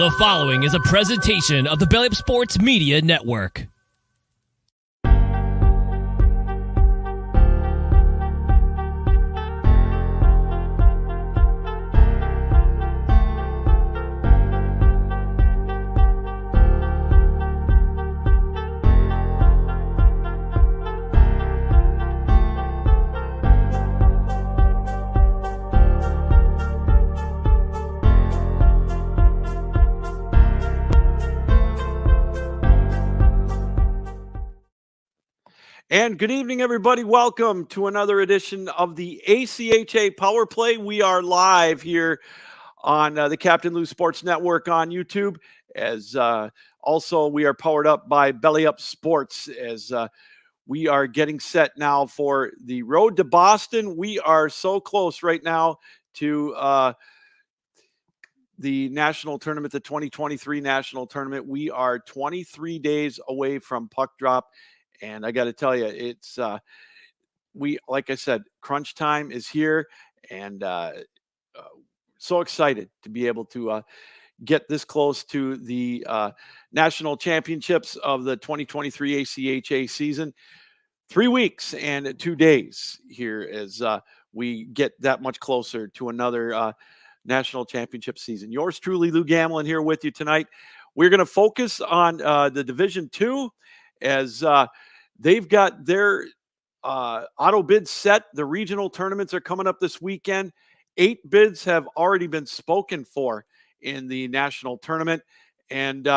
The following is a presentation of the Belly Up Sports Media Network. And good evening, everybody. Welcome to another edition of the ACHA Power Play. We are live here on the Captain Lou Sports Network on YouTube, as also we are powered up by Belly Up Sports, as we are getting set now for the road to Boston. We are so close right now to the national tournament, the 2023 national tournament. We are 23 days away from puck drop. And I got to tell you, it's like I said, crunch time is here, and so excited to be able to get this close to the national championships of the 2023 ACHA season. 3 weeks and 2 days here as we get that much closer to another national championship season. Yours truly, Lou Gamlin, here with you tonight. We're going to focus on the Division II as they've got their auto bids set. The regional tournaments are coming up this weekend. 8 bids have already been spoken for in the national tournament, and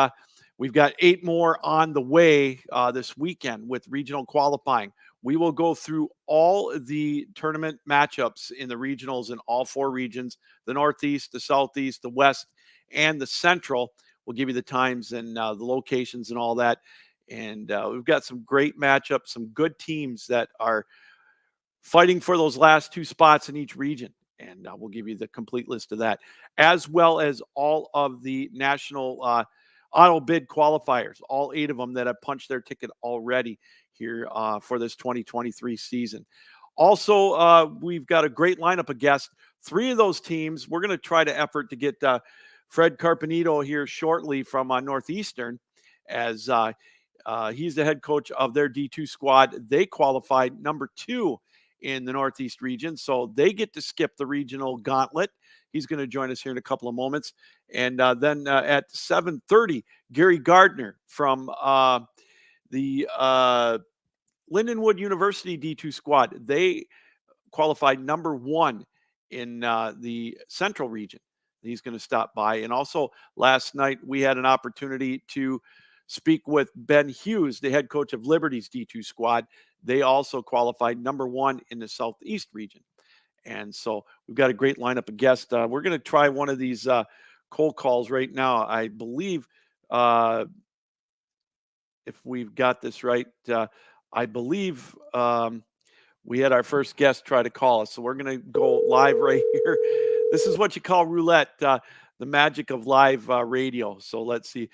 we've got 8 more on the way this weekend with regional qualifying. We will go through all the tournament matchups in the regionals in all 4 regions, the Northeast, the Southeast, the West, and the Central. We'll give you the times and the locations and all that. And we've got some great matchups, some good teams that are fighting for those last 2 spots in each region. And we'll give you the complete list of that, as well as all of the national auto bid qualifiers, all 8 of them that have punched their ticket already here for this 2023 season. Also, we've got a great lineup of guests. 3 of those teams, we're going to try to effort to get Fred Carpenito here shortly from Northeastern, as he's the head coach of their D2 squad. They qualified number 2 in the Northeast region, so they get to skip the regional gauntlet. He's going to join us here in a couple of moments. And then at 7:30, Gary Gardner from the Lindenwood University D2 squad. They qualified number 1 in the Central region. He's going to stop by. And also last night, we had an opportunity to speak with Ben Hughes, the head coach of Liberty's D2 squad. They also qualified number 1 in the Southeast region. And so we've got a great lineup of guests. We're going to try one of these cold calls right now. I believe if we've got this right, I believe we had our first guest try to call us. So we're going to go live right here. This is what you call roulette, the magic of live radio. So let's see.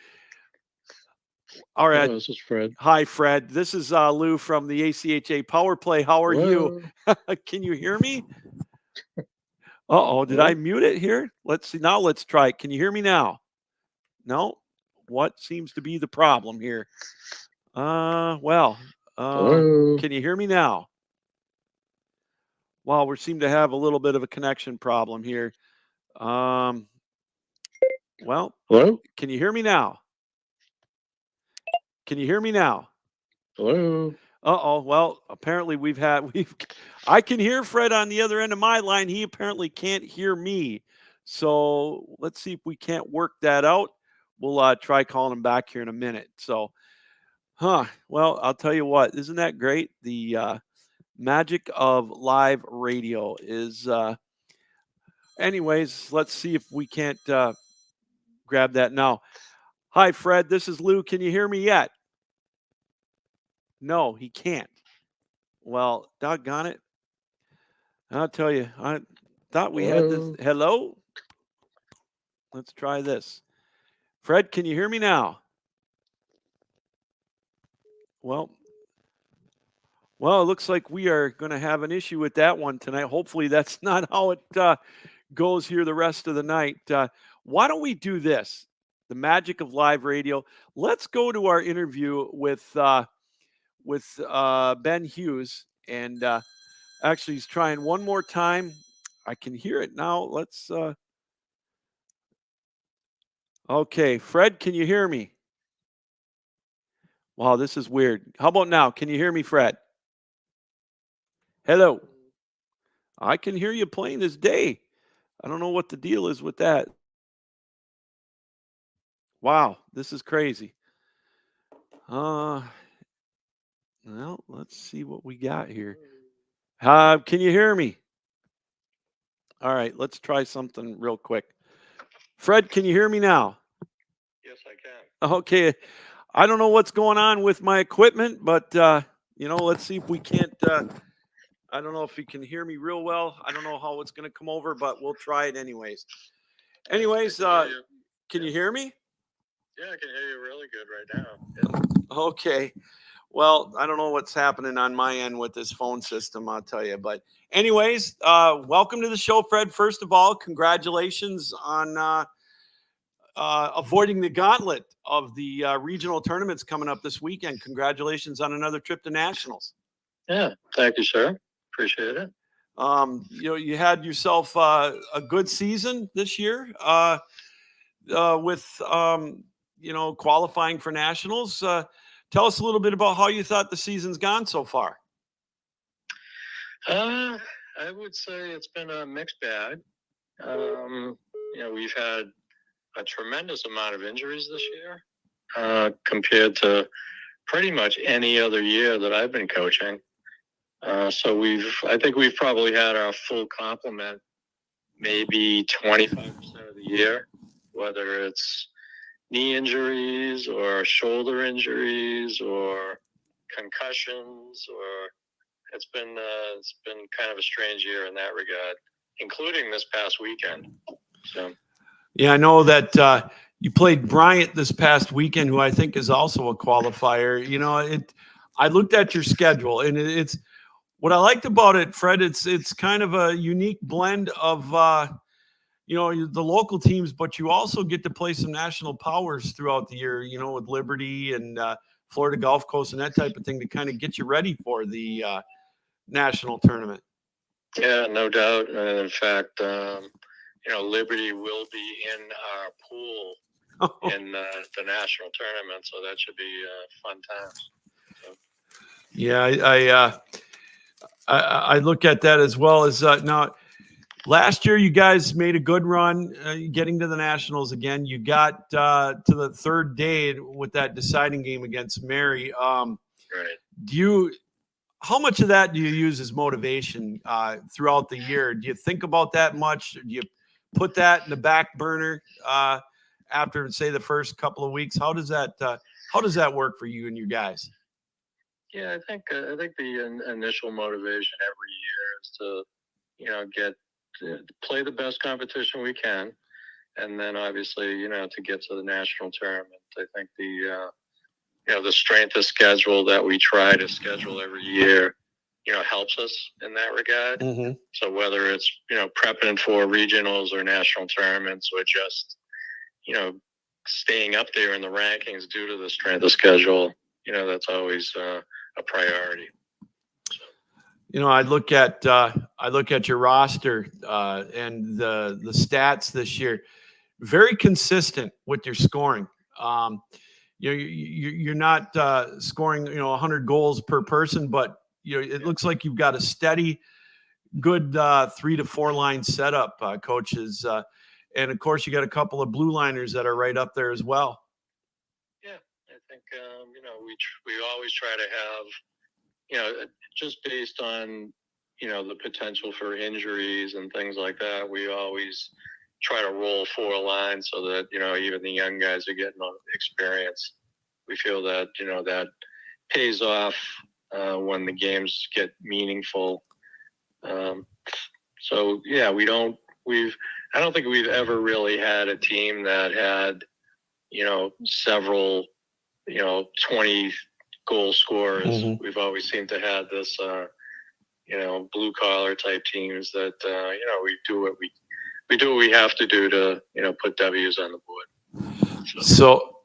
All right. Hello, this is Fred. Hi, Fred. This is Lou from the ACHA Power Play. How are you? Can you hear me? Uh-oh, did I mute it here? Let's see. Now let's try it. Can you hear me now? No? What seems to be the problem here? Can you hear me now? Well, we seem to have a little bit of a connection problem here. Hello? Can you hear me now? Can you hear me now? Hello? Uh-oh. Well, apparently I can hear Fred on the other end of my line. He apparently can't hear me. So let's see if we can't work that out. We'll try calling him back here in a minute. So, well, I'll tell you what, isn't that great? The magic of live radio is, anyways, let's see if we can't grab that now. Hi, Fred. This is Lou. Can you hear me yet? No, he can't. Well, doggone it. I'll tell you, I thought we had this. Hello? Let's try this. Fred, can you hear me now? Well, it looks like we are going to have an issue with that one tonight. Hopefully that's not how it goes here the rest of the night. Why don't we do this? the magic of live radio. Let's go to our interview with Ben Hughes, and actually, he's trying one more time. I can hear it now. Let's. Okay, Fred, can you hear me? Wow, this is weird. How about now? Can you hear me, Fred? Hello. I can hear you plain as day. I don't know what the deal is with that. Wow, this is crazy. Well, let's see what we got here. Can you hear me? All right, let's try something real quick. Fred, can you hear me now? Yes, I can. Okay. I don't know what's going on with my equipment, but let's see if we can't. I don't know if you can hear me real well. I don't know how it's going to come over, but we'll try it anyways. Anyways, can you hear me? Yeah, I can hear you really good right now. Yeah. Okay. Well, I don't know what's happening on my end with this phone system, I'll tell you. But anyways, welcome to the show, Fred. First of all, congratulations on avoiding the gauntlet of the regional tournaments coming up this weekend. Congratulations on another trip to nationals. Yeah, thank you, sir. Appreciate it. You had yourself a good season this year with qualifying for nationals. Tell us a little bit about how you thought the season's gone so far. I would say it's been a mixed bag. We've had a tremendous amount of injuries this year compared to pretty much any other year that I've been coaching. So I think we've probably had our full complement maybe 25% of the year, whether it's knee injuries or shoulder injuries or concussions, or it's been kind of a strange year in that regard, including this past weekend. So. Yeah, I know that you played Bryant this past weekend, who I think is also a qualifier. I looked at your schedule, and it's what I liked about it, Fred. It's kind of a unique blend of the local teams, but you also get to play some national powers throughout the year. With Liberty and Florida Gulf Coast and that type of thing to kind of get you ready for the national tournament. Yeah, no doubt. And in fact, Liberty will be in our pool in the national tournament, so that should be fun times. So. Yeah, I look at that as well as now. Last year, you guys made a good run getting to the nationals again. You got to the third day with that deciding game against Mary. Right. How much of that do you use as motivation throughout the year? Do you think about that much? Do you put that in the back burner after, say, the first couple of weeks? How does that work for you and your guys? Yeah, I think the initial motivation every year is to play the best competition we can, and then obviously to get to the national tournament. I think the strength of schedule that we try to schedule every year helps us in that regard. Mm-hmm. So whether it's prepping for regionals or national tournaments, or just staying up there in the rankings due to the strength of schedule, that's always a priority. I look at your roster and the stats this year. Very consistent with your scoring. You're not scoring 100 goals per person, but it looks like you've got a steady, good 3 to 4 line setup, coaches, and of course you got a couple of blue liners that are right up there as well. Yeah, I think we always try to have just based on the potential for injuries and things like that. We always try to roll 4 lines so that even the young guys are getting experience. We feel that that pays off when the games get meaningful. So yeah, I don't think we've ever really had a team that had several 20 goal scorers. Mm-hmm. We've always seemed to have this blue collar type teams that we do what we have to do to put W's on the board. So,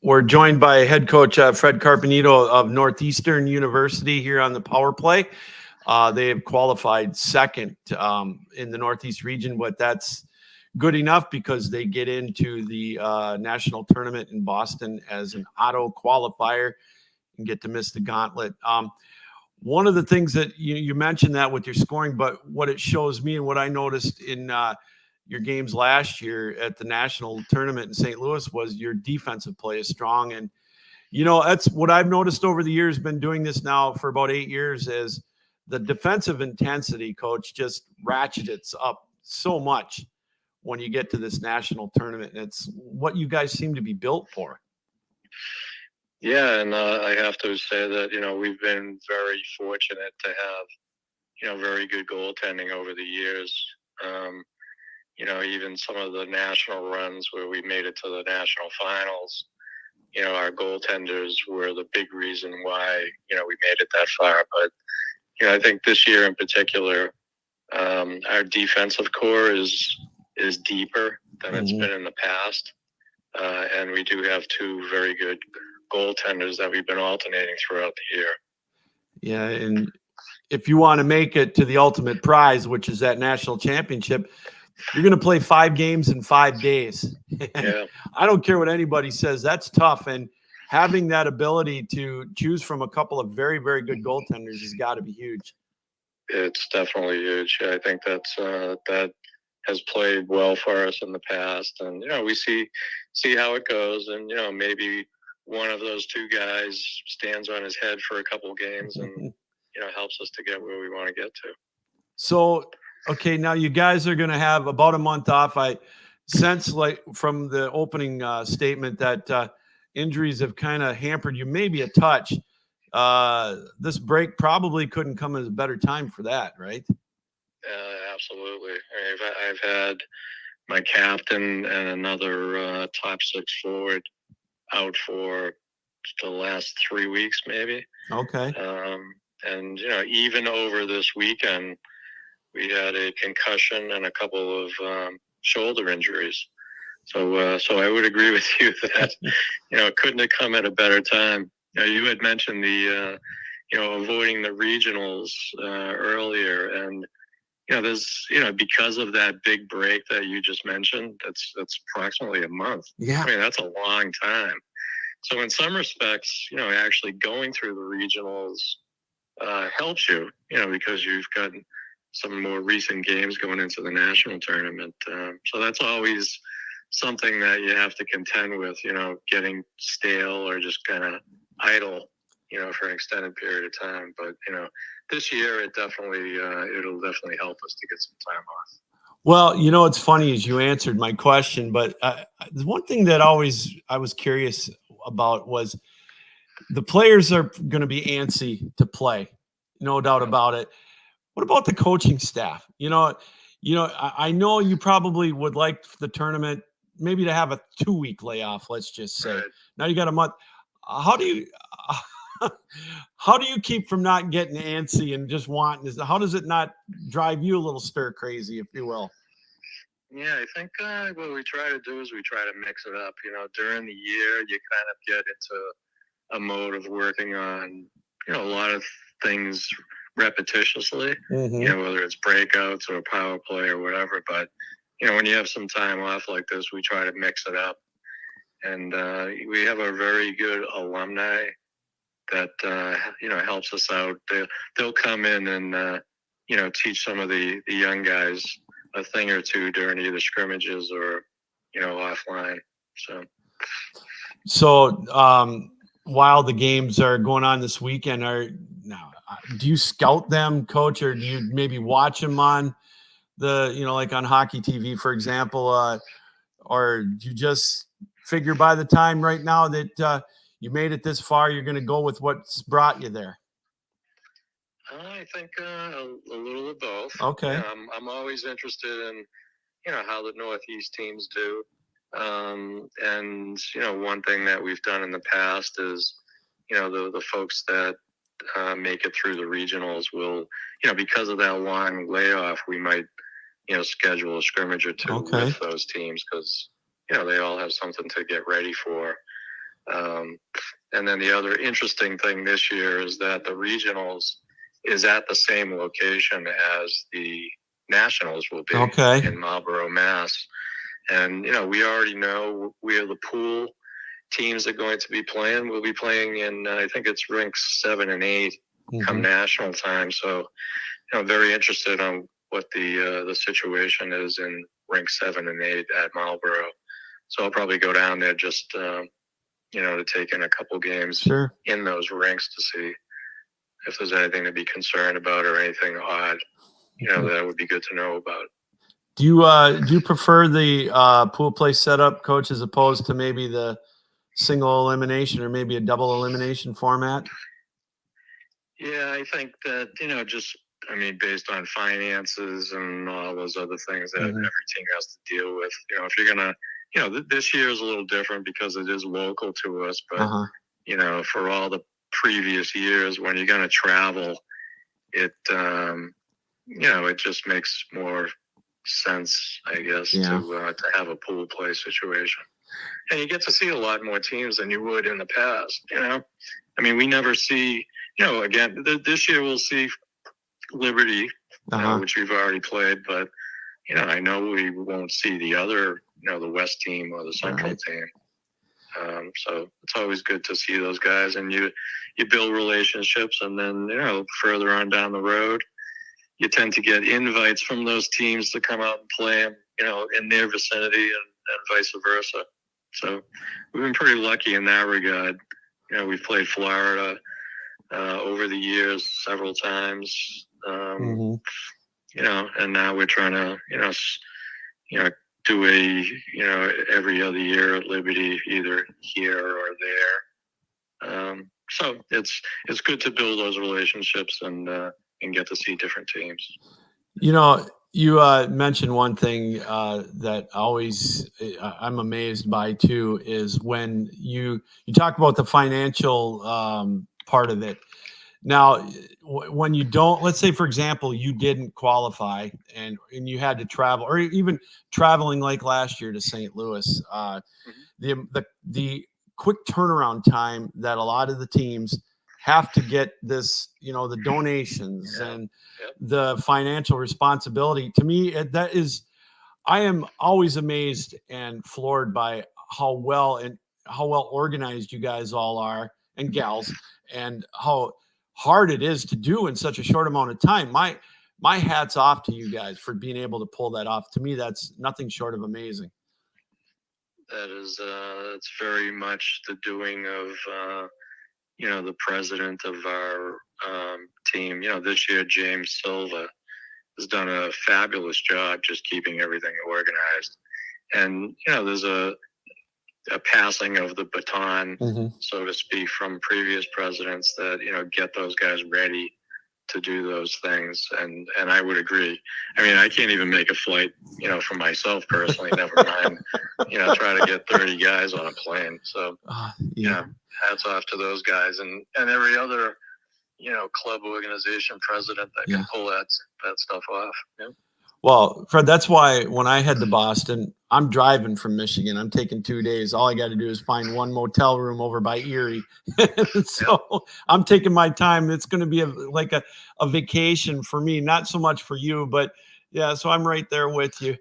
we're joined by head coach Fred Carpenito of Northeastern University here on the Power Play. They have qualified second in the Northeast region, but that's good enough because they get into the national tournament in Boston as an auto qualifier and get to miss the gauntlet. One of the things that you mentioned that with your scoring, but what it shows me and what I noticed in your games last year at the national tournament in St. Louis was your defensive play is strong. And, that's what I've noticed over the years, been doing this now for about 8 years, is the defensive intensity, coach, just ratchets up so much when you get to this national tournament. And it's what you guys seem to be built for. Yeah, and I have to say that, we've been very fortunate to have, very good goaltending over the years. Even some of the national runs where we made it to the national finals, our goaltenders were the big reason why, we made it that far. But, I think this year in particular, our defensive core is deeper than it's been in the past. And we do have two very good goaltenders that we've been alternating throughout the year. Yeah, and if you want to make it to the ultimate prize, which is that national championship, you're going to play 5 games in 5 days. Yeah. I don't care what anybody says. That's tough. And having that ability to choose from a couple of very, very good goaltenders has got to be huge. It's definitely huge. I think that's that has played well for us in the past. And, we see how it goes. And, maybe one of those two guys stands on his head for a couple of games and, helps us to get where we want to get to. So, okay, now you guys are going to have about a month off. I sense, like from the opening statement, that injuries have kind of hampered you maybe a touch. This break probably couldn't come at a better time for that, right? Absolutely. I've had my captain and another top 6 forward out for the last 3 weeks, maybe. Okay. And, even over this weekend, we had a concussion and a couple of shoulder injuries. So I would agree with you that, it couldn't have come at a better time. You had mentioned the, avoiding the regionals earlier. And, there's, because of that big break that you just mentioned, that's approximately a month. Yeah. I mean, that's a long time. So in some respects, actually going through the regionals helps you, because you've got some more recent games going into the national tournament. So that's always something that you have to contend with, getting stale or just kind of idle, for an extended period of time. But, this year it'll definitely help us to get some time off. Well, it's funny as you answered my question, but the one thing that I was curious about was the players are going to be antsy to play, no doubt about it. What about the coaching staff? I know you probably would like the tournament maybe to have a 2-week layoff, let's just say. Right. Now you got a month. How do you keep from not getting antsy and just wanting? How does it not drive you a little stir crazy, if you will? Yeah, I think what we try to do is we try to mix it up. During the year, you kind of get into a mode of working on, a lot of things repetitiously, whether it's breakouts or power play or whatever. But, when you have some time off like this, we try to mix it up. And we have a very good alumni that, helps us out. They'll come in and, teach some of the young guys a thing or two during either scrimmages or, offline. So while the games are going on this weekend, do you scout them, coach, or do you maybe watch them on the, like on hockey TV, for example, or do you just figure by the time right now that you made it this far, you're going to go with what's brought you there? I think a little of both. Okay. Yeah, I'm always interested in, how the Northeast teams do. And, one thing that we've done in the past is, the folks that make it through the regionals will, because of that long layoff, we might, schedule a scrimmage or two with those teams because, they all have something to get ready for. And then the other interesting thing this year is that the regionals is at the same location as the Nationals will be in Marlborough, Mass. And, we already know where the pool teams are going to be playing. We'll be playing in, I think it's rinks 7 and 8 come national time. So, very interested on what the situation is in rink 7 and 8 at Marlborough. So I'll probably go down there just, to take in a couple games in those rinks to see if there's anything to be concerned about or anything odd, that would be good to know about. Do you prefer the pool play setup, Coach, as opposed to maybe the single elimination or maybe a double elimination format? Yeah, I think that, based on finances and all those other things that every team has to deal with, if you're going to, this year is a little different because it is local to us, but, for all the previous years when you're going to travel, it, it just makes more sense, I guess, to have a pool play situation. And you get to see a lot more teams than you would in the past, we never see, again, this year we'll see Liberty, which we've already played, but, I know we won't see the other, the West team or the Central team. So it's always good to see those guys, and you build relationships, and then, further on down the road, you tend to get invites from those teams to come out and play, in their vicinity and vice versa. So we've been pretty lucky in that regard. We've played Florida over the years several times, and now we're trying to, do every other year at Liberty, either here or there. So it's good to build those relationships and get to see different teams. You mentioned one thing that always I'm amazed by too is when you talk about the financial part of it. Now, when you don't, let's say, for example, you didn't qualify and you had to travel, or even traveling like last year to St. Louis, the quick turnaround time that a lot of the teams have to get this, the donations and the financial responsibility. To me, I am always amazed and floored by how well organized you guys all are, and gals, and how hard it is to do in such a short amount of time. My hat's off to you guys for being able to pull that off. To me, that's nothing short of amazing. That is, it's very much the doing of, the president of our team. This year, James Silva has done a fabulous job just keeping everything organized. And, there's a passing of the baton, so to speak, from previous presidents that, get those guys ready to do those things. And I would agree. I can't even make a flight, for myself personally, never mind, try to get 30 guys on a plane. So, hats off to those guys and every other, club organization president that can pull that stuff off. Yeah. Well, Fred, that's why when I head to Boston, I'm driving from Michigan. I'm taking 2 days. All I got to do is find one motel room over by Erie. So I'm taking my time. It's going to be like a vacation for me, not so much for you, but so I'm right there with you.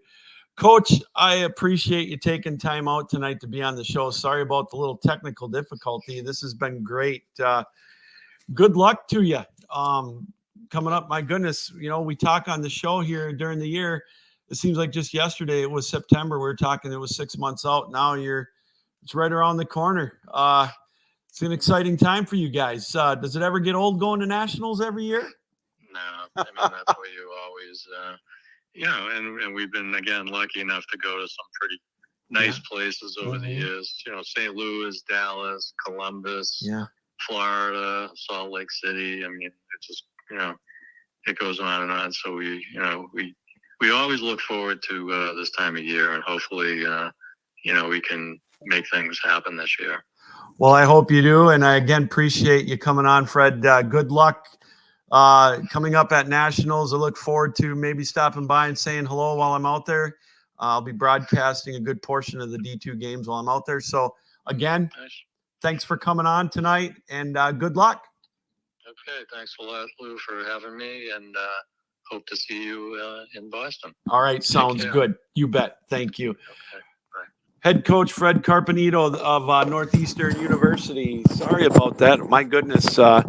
Coach, I appreciate you taking time out tonight to be on the show. Sorry about the little technical difficulty. This has been great. Good luck to you. Coming up, my goodness, we talk on the show here during the year. It seems like just yesterday it was September. We were talking, it was 6 months out. Now it's right around the corner. It's an exciting time for you guys. Does it ever get old going to nationals every year? No, that's what you always, and we've been, again, lucky enough to go to some pretty nice places over the years. St. Louis, Dallas, Columbus, Florida, Salt Lake City. It just, it goes on and on. So we always look forward to this time of year, and hopefully, we can make things happen this year. Well, I hope you do. And I, again, appreciate you coming on, Fred. Good luck coming up at Nationals. I look forward to maybe stopping by and saying hello while I'm out there. I'll be broadcasting a good portion of the D2 games while I'm out there. So again, thanks for coming on tonight, and good luck. Okay, thanks a lot, Lou, for having me, and hope to see you in Boston. All right, sounds good. You bet. Thank you. Okay, bye. Head coach Fred Carpenito of Northeastern University. Sorry about that. My goodness. A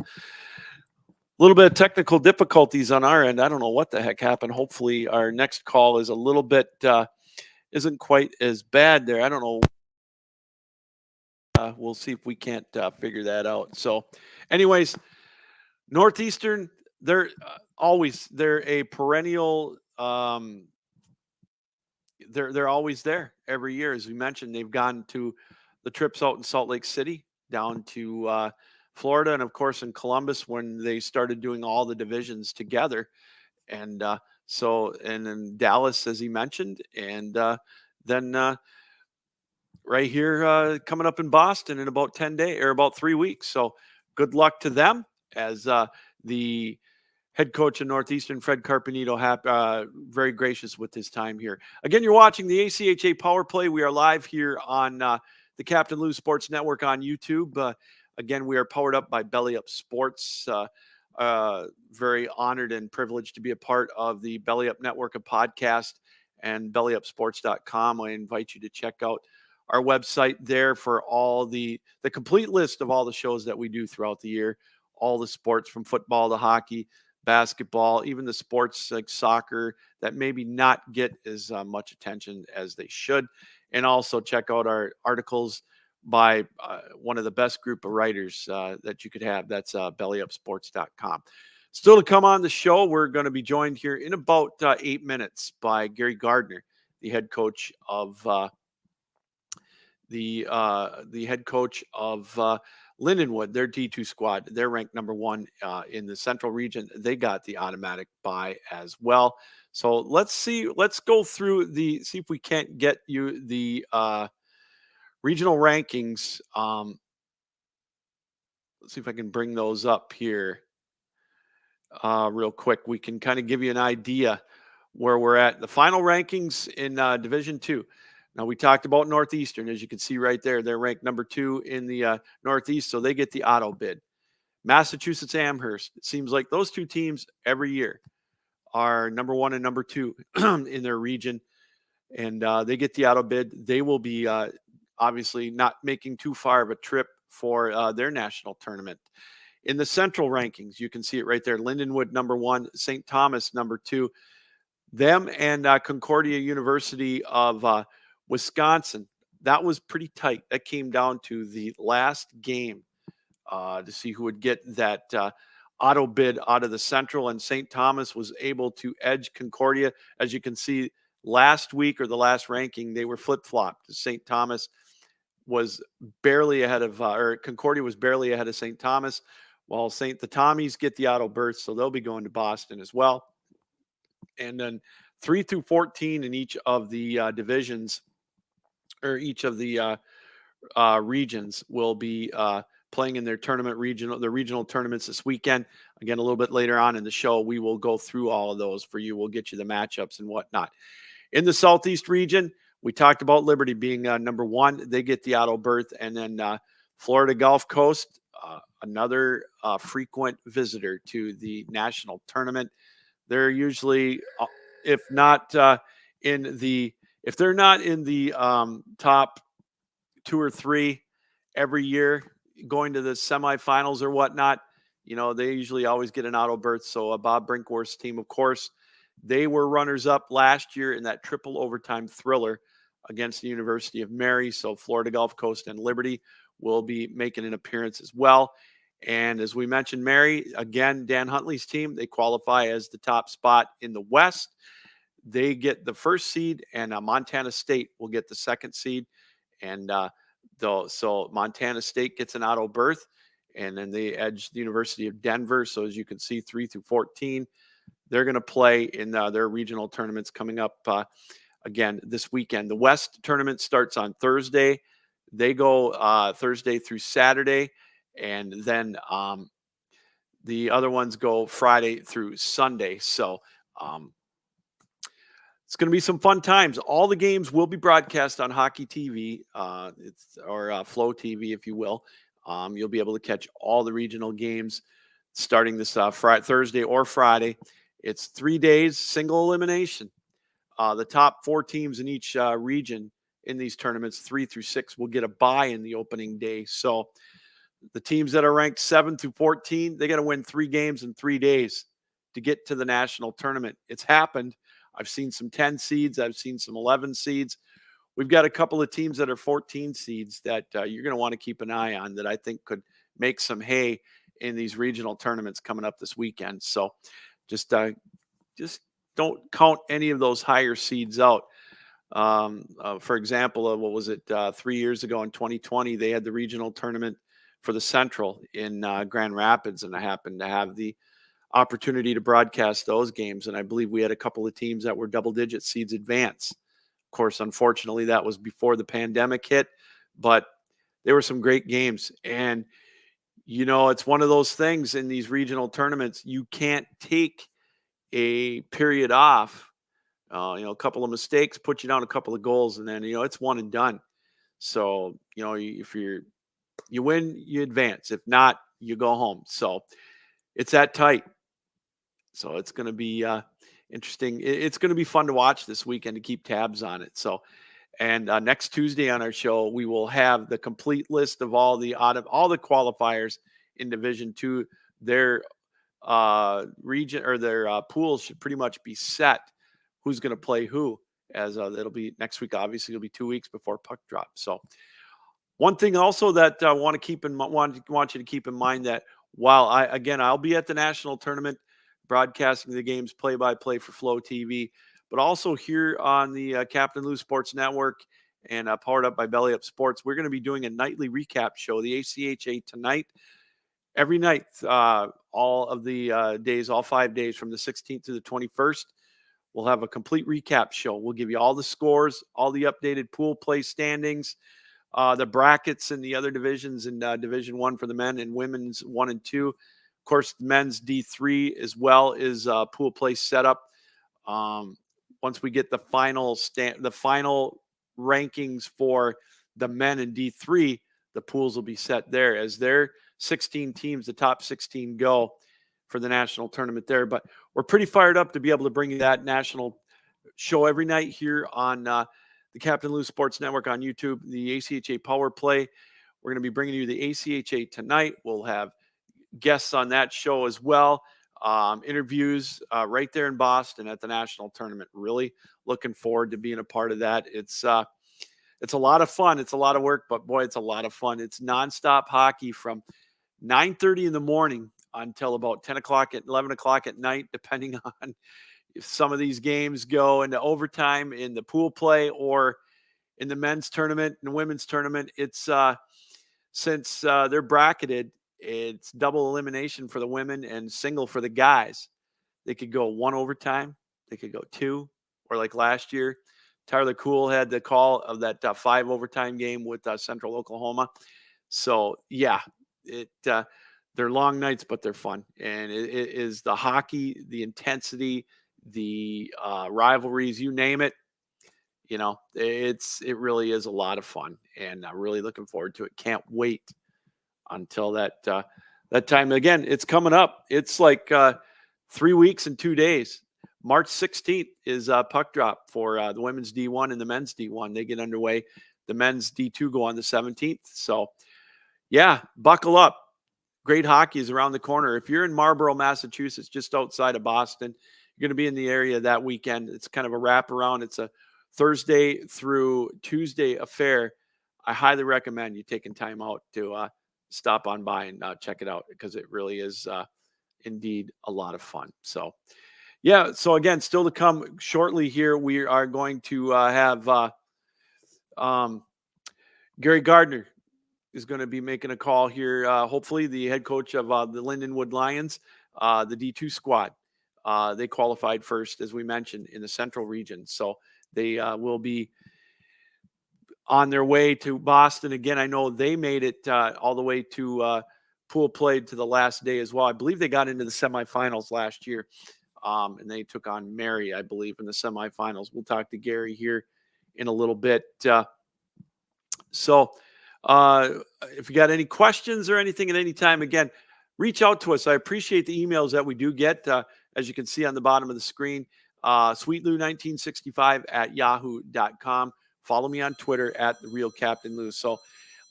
little bit of technical difficulties on our end. I don't know what the heck happened. Hopefully our next call is a little bit, isn't quite as bad there. I don't know. We'll see if we can't figure that out. So anyways, Northeastern, they're a perennial, they're always there every year. As we mentioned, they've gone to the trips out in Salt Lake City, down to Florida, and of course in Columbus when they started doing all the divisions together. And and then Dallas, as he mentioned, and then right here coming up in Boston in about 10 days or about 3 weeks. So good luck to them as the head coach of Northeastern, Fred Carpenito, very gracious with his time here. Again, you're watching the ACHA Power Play. We are live here on the Captain Lou Sports Network on YouTube. Again, we are powered up by Belly Up Sports. Very honored and privileged to be a part of the Belly Up Network of podcast and bellyupsports.com. I invite you to check out our website there for all the complete list of all the shows that we do throughout the year, all the sports from football to hockey, basketball, even the sports like soccer that maybe not get as much attention as they should. And also check out our articles by one of the best group of writers that you could have. That's bellyupsports.com. Still to come on the show, we're going to be joined here in about 8 minutes by Gary Gardner, the head coach of the head coach of Lindenwood, their D2 squad. They're ranked number 1 in the Central region. They got the automatic bye as well. So let's go through see if we can't get you the regional rankings. Let's see if I can bring those up here real quick. We can kind of give you an idea where we're at. The final rankings in Division 2. Now, we talked about Northeastern. As you can see right there, they're ranked number 2 in the Northeast, so they get the auto bid. Massachusetts Amherst, it seems like those two teams every year are number 1 and number 2 in their region, and they get the auto bid. They will be obviously not making too far of a trip for their national tournament. In the Central rankings, you can see it right there. Lindenwood, number 1, St. Thomas, number 2. Them and Concordia University of Wisconsin, that was pretty tight. That came down to the last game to see who would get that auto bid out of the Central, and St. Thomas was able to edge Concordia. As you can see, last week or the last ranking, they were flip-flopped. St. Thomas was barely ahead of, or Concordia was barely ahead of St. Thomas, while the Tommies get the auto berth, so they'll be going to Boston as well. And then 3 through 14 in each of the divisions, or each of the regions, will be playing in their regional tournaments this weekend. Again, a little bit later on in the show, we will go through all of those for you. We'll get you the matchups and whatnot. In the Southeast region, we talked about Liberty being number 1. They get the auto berth. And then Florida Gulf Coast, another frequent visitor to the national tournament. They're usually, if they're not in the top 2 or 3 every year, going to the semifinals or whatnot, they usually always get an auto berth. So Bob Brinkworth's team, of course, they were runners-up last year in that triple overtime thriller against the University of Mary. So Florida Gulf Coast and Liberty will be making an appearance as well. And as we mentioned, Mary, again, Dan Huntley's team, they qualify as the top spot in the West. They get the first seed, and Montana State will get the second seed. And so Montana State gets an auto berth, and then they edge the University of Denver. So as you can see, 3 through 14, they're going to play in their regional tournaments coming up again this weekend. The West tournament starts on Thursday. They go Thursday through Saturday, and then the other ones go Friday through Sunday. So It's going to be some fun times. All the games will be broadcast on Hockey TV, or Flow TV, if you will. You'll be able to catch all the regional games starting this Thursday or Friday. It's 3 days, single elimination. The top 4 teams in each region in these tournaments, 3 through 6, will get a bye in the opening day. So the teams that are ranked 7 through 14, they got to win 3 games in 3 days to get to the national tournament. It's happened. I've seen some 10 seeds. I've seen some 11 seeds. We've got a couple of teams that are 14 seeds that you're going to want to keep an eye on that I think could make some hay in these regional tournaments coming up this weekend. So just don't count any of those higher seeds out. For example, what was it, 3 years ago in 2020, they had the regional tournament for the Central in Grand Rapids, and I happened to have the opportunity to broadcast those games. And I believe we had a couple of teams that were double-digit seeds advance. Of course, unfortunately, that was before the pandemic hit, but there were some great games. And, it's one of those things in these regional tournaments, you can't take a period off. A couple of mistakes, put you down a couple of goals, and then, it's one and done. So, if you win, you advance. If not, you go home. So it's that tight. So it's going to be interesting. It's going to be fun to watch this weekend, to keep tabs on it. So, and next Tuesday on our show, we will have the complete list of all the qualifiers in Division II. Their region or their pools should pretty much be set. Who's going to play who? As it'll be next week. Obviously, it'll be 2 weeks before puck drop. So, one thing also that I want you to keep in mind, that while I'll be at the national tournament broadcasting the games play-by-play for Flow TV, but also here on the Captain Lou Sports Network and powered up by Belly Up Sports, we're going to be doing a nightly recap show, the ACHA Tonight, every night, all of the days, all 5 days from the 16th to the 21st. We'll have a complete recap show. We'll give you all the scores, all the updated pool play standings, the brackets in the other divisions in Division I for the men and women's 1 and 2. Of course, the men's D3 as well is pool play setup. Once we get the final rankings for the men in D3, the pools will be set there as their 16 teams, the top 16 go for the national tournament there. But we're pretty fired up to be able to bring you that national show every night here on the Captain Lou Sports Network on YouTube, the ACHA Power Play. We're going to be bringing you the ACHA Tonight. We'll have guests on that show as well. Interviews right there in Boston at the national tournament. Really looking forward to being a part of that. It's a lot of fun. It's a lot of work, but boy, it's a lot of fun. It's nonstop hockey from 9:30 in the morning until about 10 o'clock 11 o'clock at night, depending on if some of these games go into overtime in the pool play or in the men's tournament and women's tournament. It's since they're bracketed, it's double elimination for the women and single for the guys. They could go 1 overtime, they could go 2, or like last year, Tyler Kuhl had the call of that 5 overtime game with Central Oklahoma. So yeah, they're long nights, but they're fun. And it is the hockey, the intensity, the rivalries, you name it. It really is a lot of fun, and I'm really looking forward to it. Can't wait until that time. Again, it's coming up. It's like 3 weeks and 2 days. March 16th is puck drop for the women's D1 and the men's D1. They get underway. The men's D2 go on the 17th. So yeah, buckle up. Great hockey is around the corner. If you're in Marlborough, Massachusetts, just outside of Boston, you're going to be in the area that weekend. It's kind of a wraparound. It's a Thursday through Tuesday affair. I highly recommend you taking time out to stop on by and check it out, because it really is indeed a lot of fun. So, yeah. So again, still to come shortly here, we are going to have Gary Gardner is going to be making a call here. Hopefully the head coach of the Lindenwood Lions, the D2 squad. They qualified first, as we mentioned, in the Central region. So they will be on their way to Boston. Again, I know they made it all the way to pool play to the last day as well. I believe they got into the semifinals last year. and they took on Mary, I believe, in the semifinals. We'll talk to Gary here in a little bit. So if you got any questions or anything at any time, again, reach out to us. I appreciate the emails that we do get, as you can see on the bottom of the screen. SweetLou1965 at yahoo.com. Follow me on Twitter at The Real Captain Lou. So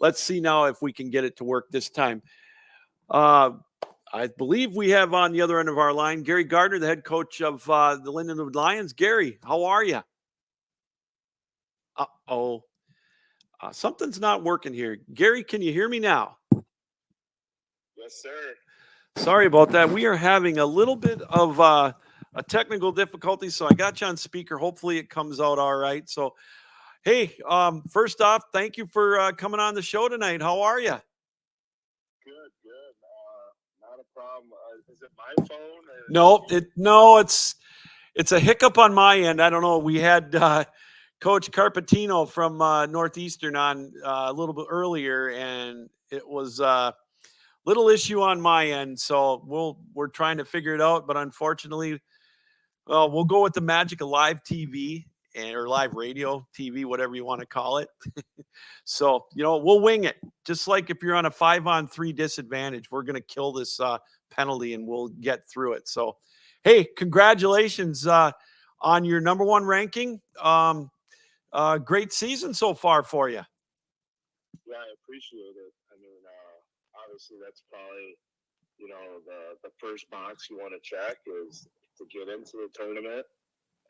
let's see now if we can get it to work this time. I believe we have on the other end of our line Gary Gardner, the head coach of the Lindenwood Lions. Gary, how are you? Something's not working here. Gary, can you hear me now? Yes, sir. Sorry about that. We are having a little bit of a technical difficulty, so I got you on speaker. Hopefully it comes out all right. So, hey, first off, thank you for coming on the show tonight. How are you? Good. Not a problem. Is it my phone? No, it's a hiccup on my end. I don't know. We had Coach Carpenito from Northeastern on a little bit earlier, and it was little issue on my end. So we're trying to figure it out, but unfortunately, we'll go with the magic of live TV or live radio, TV, whatever you want to call it. So, we'll wing it. Just like if you're on a 5-on-3 disadvantage, we're going to kill this penalty and we'll get through it. So, hey, congratulations on your number one ranking. Great season so far for you. Yeah, I appreciate it. I mean, obviously that's probably, the first box you want to check is to get into the tournament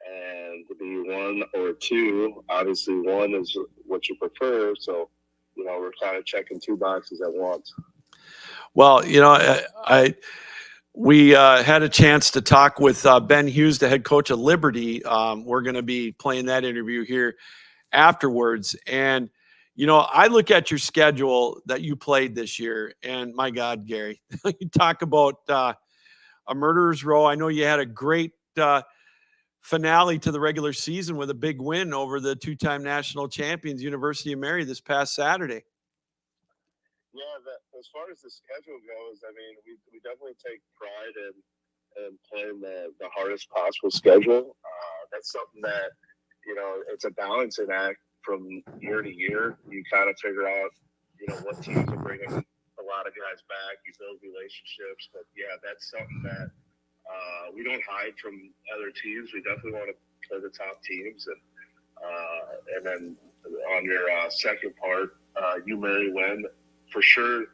and to be 1 or 2. Obviously 1 is what you prefer. So, we're kind of checking 2 boxes at once. Well, we had a chance to talk with Ben Hughes, the head coach of Liberty. We're going to be playing that interview here afterwards. And, I look at your schedule that you played this year, and my God, Gary, you talk about a murderer's row. I know you had a great finale to the regular season with a big win over the 2-time national champions, University of Mary, this past Saturday. Yeah, as far as the schedule goes, I mean, we definitely take pride in playing the hardest possible schedule. That's something that, it's a balancing act from year to year. You kind of figure out, what teams are bringing a lot of guys back. You build relationships. But, yeah, that's something that we don't hide from other teams. We definitely want to play the top teams. And then on your second part, Mary win. For sure,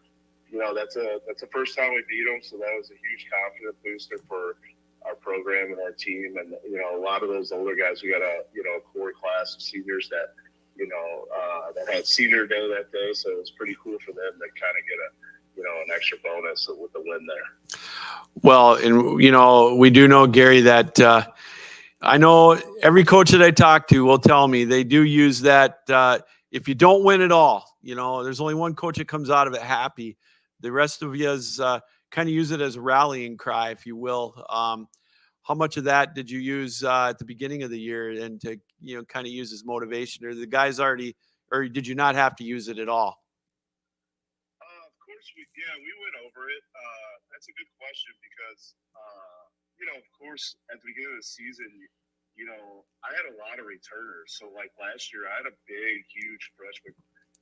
that's the first time we beat them, so that was a huge confidence booster for our program and our team. And a lot of those older guys, we got a core class of seniors that that had senior day that day, so it was pretty cool for them to kind of get an extra bonus with the win there. Well, and we do know, Gary, that I know every coach that I talk to will tell me they do use that. If you don't win at all, there's only one coach that comes out of it happy. The rest of you kind of use it as a rallying cry, if you will. How much of that did you use at the beginning of the year and to, kind of use as motivation? Or the guys already, or did you not have to use it at all? Of course, we went over it. That's a good question because, of course, at the beginning of the season, I had a lot of returners. So, like last year, I had a big, huge freshman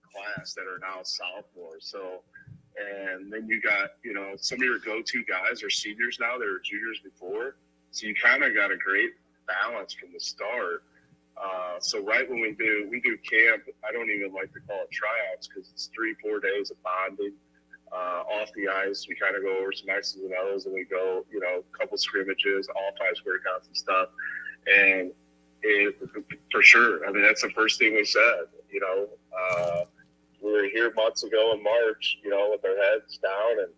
class that are now sophomores. So, and then you got, some of your go-to guys are seniors now. They were juniors before. So you kind of got a great balance from the start. So right when we do camp, I don't even like to call it tryouts because it's 3-4 days of bonding. Off the ice, we kind of go over some X's and O's, and we go, a couple scrimmages, all 5 square counts and stuff. And for sure, I mean, that's the first thing we said. We were here months ago in March, with our heads down and,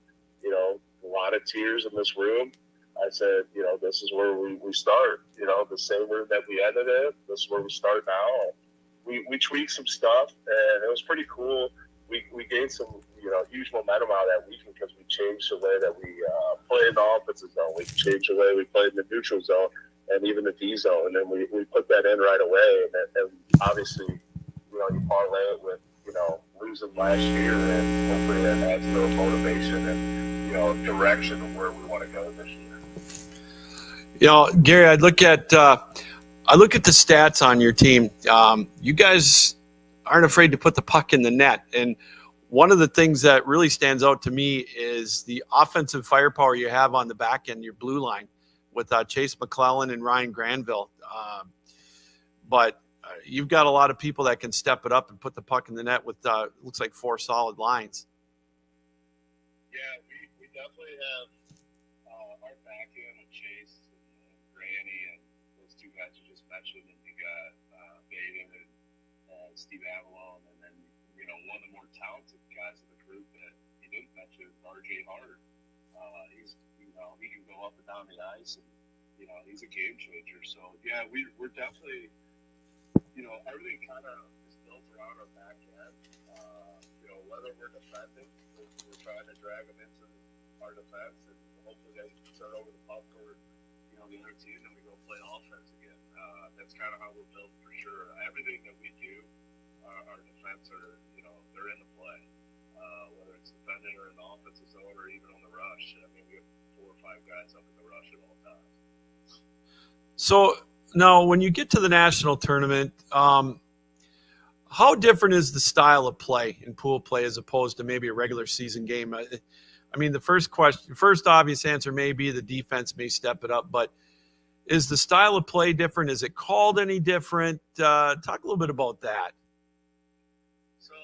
a lot of tears in this room. I said, this is where we start. The same room that we ended in, this is where we start now. We tweaked some stuff, and it was pretty cool. We gained some, huge momentum out of that weekend because we changed the way that we play in the offensive zone. We changed the way we played in the neutral zone and even the D zone. And then we put that in right away. And obviously, you parlay it with, losing last year, and hopefully that adds to motivation and, direction of where we want to go this year. Gary, I look at the stats on your team. You guys aren't afraid to put the puck in the net, and one of the things that really stands out to me is the offensive firepower you have on the back end, your blue line, with Chase McClellan and Ryan Granville. But you've got a lot of people that can step it up and put the puck in the net with looks like 4 solid lines. Yeah, we definitely have our back end with Chase and Granny and those two guys you just mentioned, and you got Baden and Steve Avalon, and then one of the more talented guys in the group that you didn't mention, RJ Hart. He can go up and down the ice, and he's a game changer. So yeah, we're definitely everything kind of is built around our back end. Whether we're defending, we're trying to drag them into our defense, and hopefully they turn over the puck for the other team, and we go play offense again. That's kind of how we're built for sure. Everything that we do, our defense are they're in the play. Whether it's defending or in the offensive zone or even on the rush. I mean, we have 4 or 5 guys up in the rush at all times. So now, when you get to the national tournament, how different is the style of play in pool play as opposed to maybe a regular season game? I mean, the first obvious answer may be the defense may step it up, but is the style of play different? Is it called any different? Talk a little bit about that. So,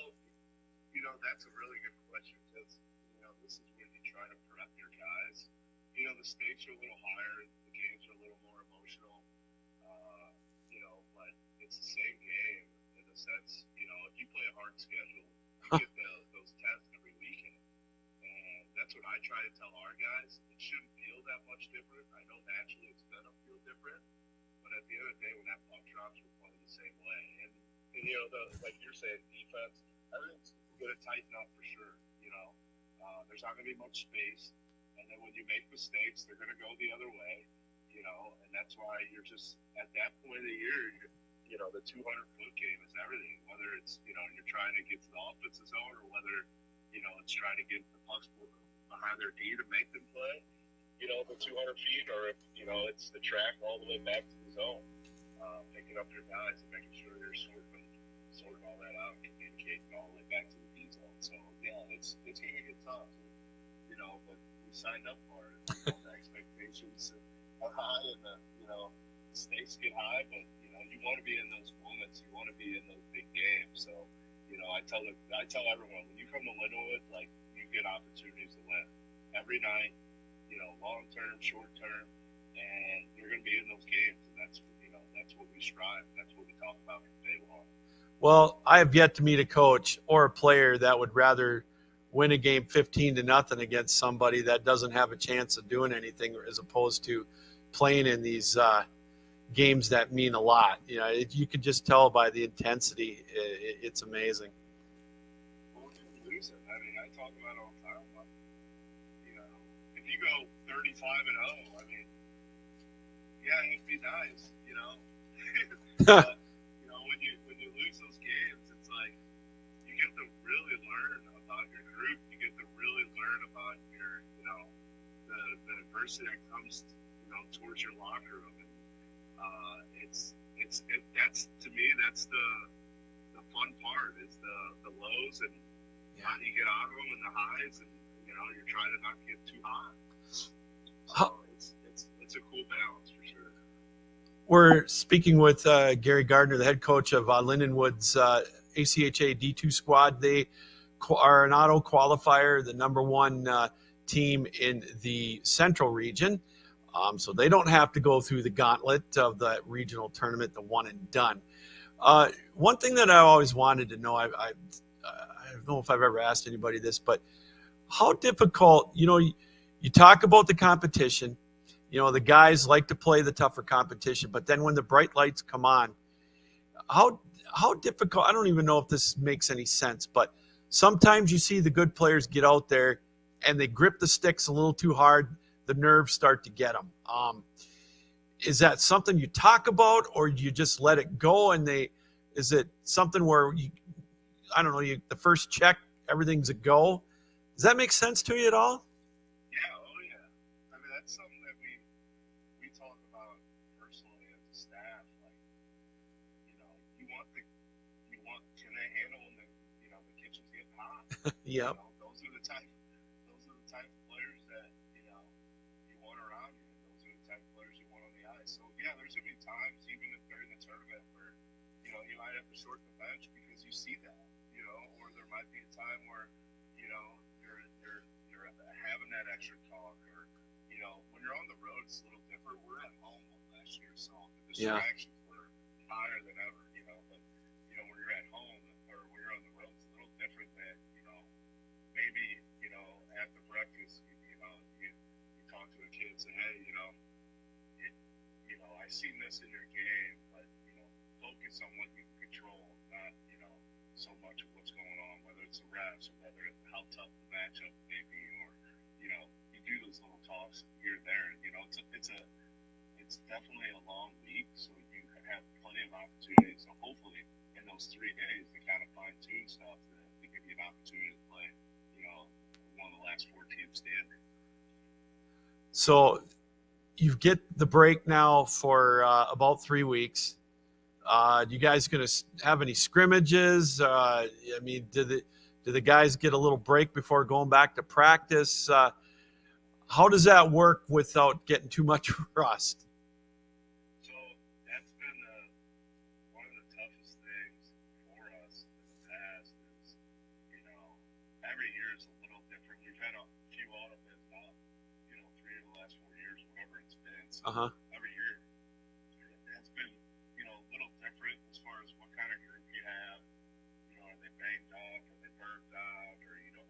that's a really good question because, this is when you try to prep your guys. The stakes are a little higher, the games are a little more emotional, but it's the same game in the sense, if you play a hard schedule, you get those tests every weekend. And that's what I try to tell our guys. It shouldn't feel that much different. I know naturally it's going to feel different, but at the end of the day, when that puck drops, we're playing the same way. And like you're saying, defense, everything's going to tighten up for sure. There's not going to be much space. And then when you make mistakes, they're going to go the other way, and that's why you're just at that point of the year, the 200-foot game is everything, whether it's, you're trying to get to the offensive zone or whether, it's trying to get the pucks behind their D to make them play, the 200 feet, or if, it's the track all the way back to the zone, picking up your guys and making sure you're sorting all that out and communicating all the way back to the D zone. So, yeah, it's going to get tough, but we signed up for it. The expectations are high and the stakes get high, but you want to be in those moments, you want to be in those big games. So I tell everyone, when you come to Lindenwood, like, you get opportunities to win every night, long term, short term, and you're going to be in those games, and that's what we strive, that's what we talk about from day one. Well, I have yet to meet a coach or a player that would rather win a game 15-0 against somebody that doesn't have a chance of doing anything, as opposed to playing in these games that mean a lot. You can just tell by the intensity. It's amazing. Well, you're losing. I mean, I talk about it all the time. If you go 35-0, I mean, yeah, it'd be nice, But, when you lose those games, it's like you get to really learn about your group. You get to really learn about your, the adversity that comes, towards your locker room. And that's, to me, that's the fun part is the lows and how do you get out of them, and the highs, and you're trying to not get too high. So it's a cool balance for sure. We're speaking with Gary Gardner, the head coach of Lindenwood's ACHA D2 squad. They are an auto qualifier, the number 1 team in the Central region. So they don't have to go through the gauntlet of the regional tournament, the one and done. One thing that I always wanted to know, I don't know if I've ever asked anybody this, but how difficult, you talk about the competition, the guys like to play the tougher competition, but then when the bright lights come on, how difficult, I don't even know if this makes any sense, but sometimes you see the good players get out there and they grip the sticks a little too hard. The nerves start to get them. Is that something you talk about, or you just let it go? And is it something where the first check, everything's a go? Does that make sense to you at all? Yeah, oh yeah. I mean, that's something that we talk can they handle when the kitchen's getting hot? Yep. Those are the type of players that you want around you. Those are the type of players you want on the ice. So yeah, there's gonna be times even during the tournament where you might have to short the bench because you see that, or there might be a time where you're having that extra talk, or when you're on the road it's a little different. We're at home last year, so the distractions were higher than ever. But when you're at home or when you're on the road, it's a little different than maybe after breakfast you talk to a kid and say, hey, I seen this in your game, but focus on what you can control, not so much of what's going on, whether it's the reps or whether it's how tough the matchup may be, or you do those little talks here and there. It's definitely a long week, so you have plenty of opportunities. So hopefully in those 3 days to kind of fine tune stuff to give you an opportunity to play one of the last 4 teams standing. So you get the break now for about 3 weeks. You guys going to have any scrimmages? I mean, do the guys get a little break before going back to practice? How does that work without getting too much rust? So that's been one of the toughest things for us in the past. Is every year is a little different. We've had a few auto bids now, 3 of the last 4 years, whatever it's been. So every year it's been a little different as far as what kind of group you have. Are they banged up? Are they burned out? Or you don't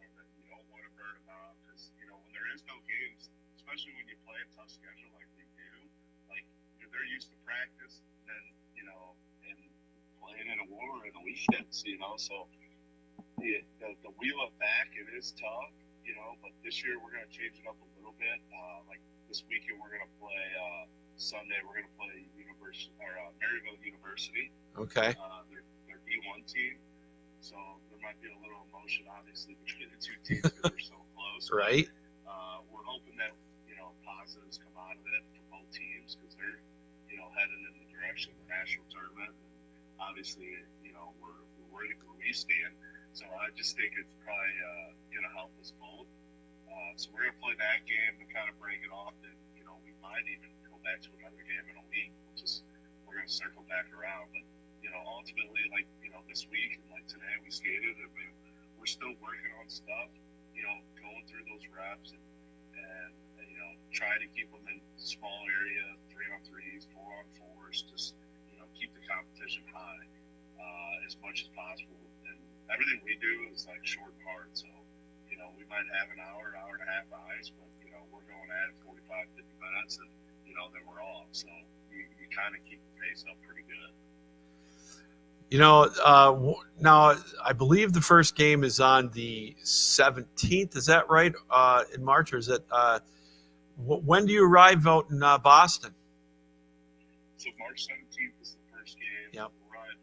want to burn them out? Because when there is no games, especially when you play a tough schedule like we do, like they're used to practice, then and playing in a war in the weekends, so the wheel it back, it is tough, but this year we're going to change it up a little bit. Like this weekend we're going to play Sunday we're going to play Maryville University. Okay. They're D1 team, so there might be a little emotion obviously between the two teams because they're so close. Right. We're hoping that positives come out of it for both teams because they're heading in the direction of the national tournament. And obviously, we're ready where we stand. So I just think it's probably going to help us both. So we're going to play that game to kind of break it off, and we might even go back to another game in a week. We're going to circle back around, but ultimately, like this week and like today, we skated, and we're still working on stuff. Going through those reps and try to keep them in small area, 3-on-3s, 4-on-4s, just keep the competition high as much as possible. And everything we do is like short and hard, so we might have an hour and a half ice, but we're going at it 45-50 minutes, and then we're off. So you kind of keep the pace up pretty good. Now I believe the first game is on the 17th. Is that right? In March, or is it? When do you arrive out in Boston? So March 17th is the first game. Yep. We'll arrive,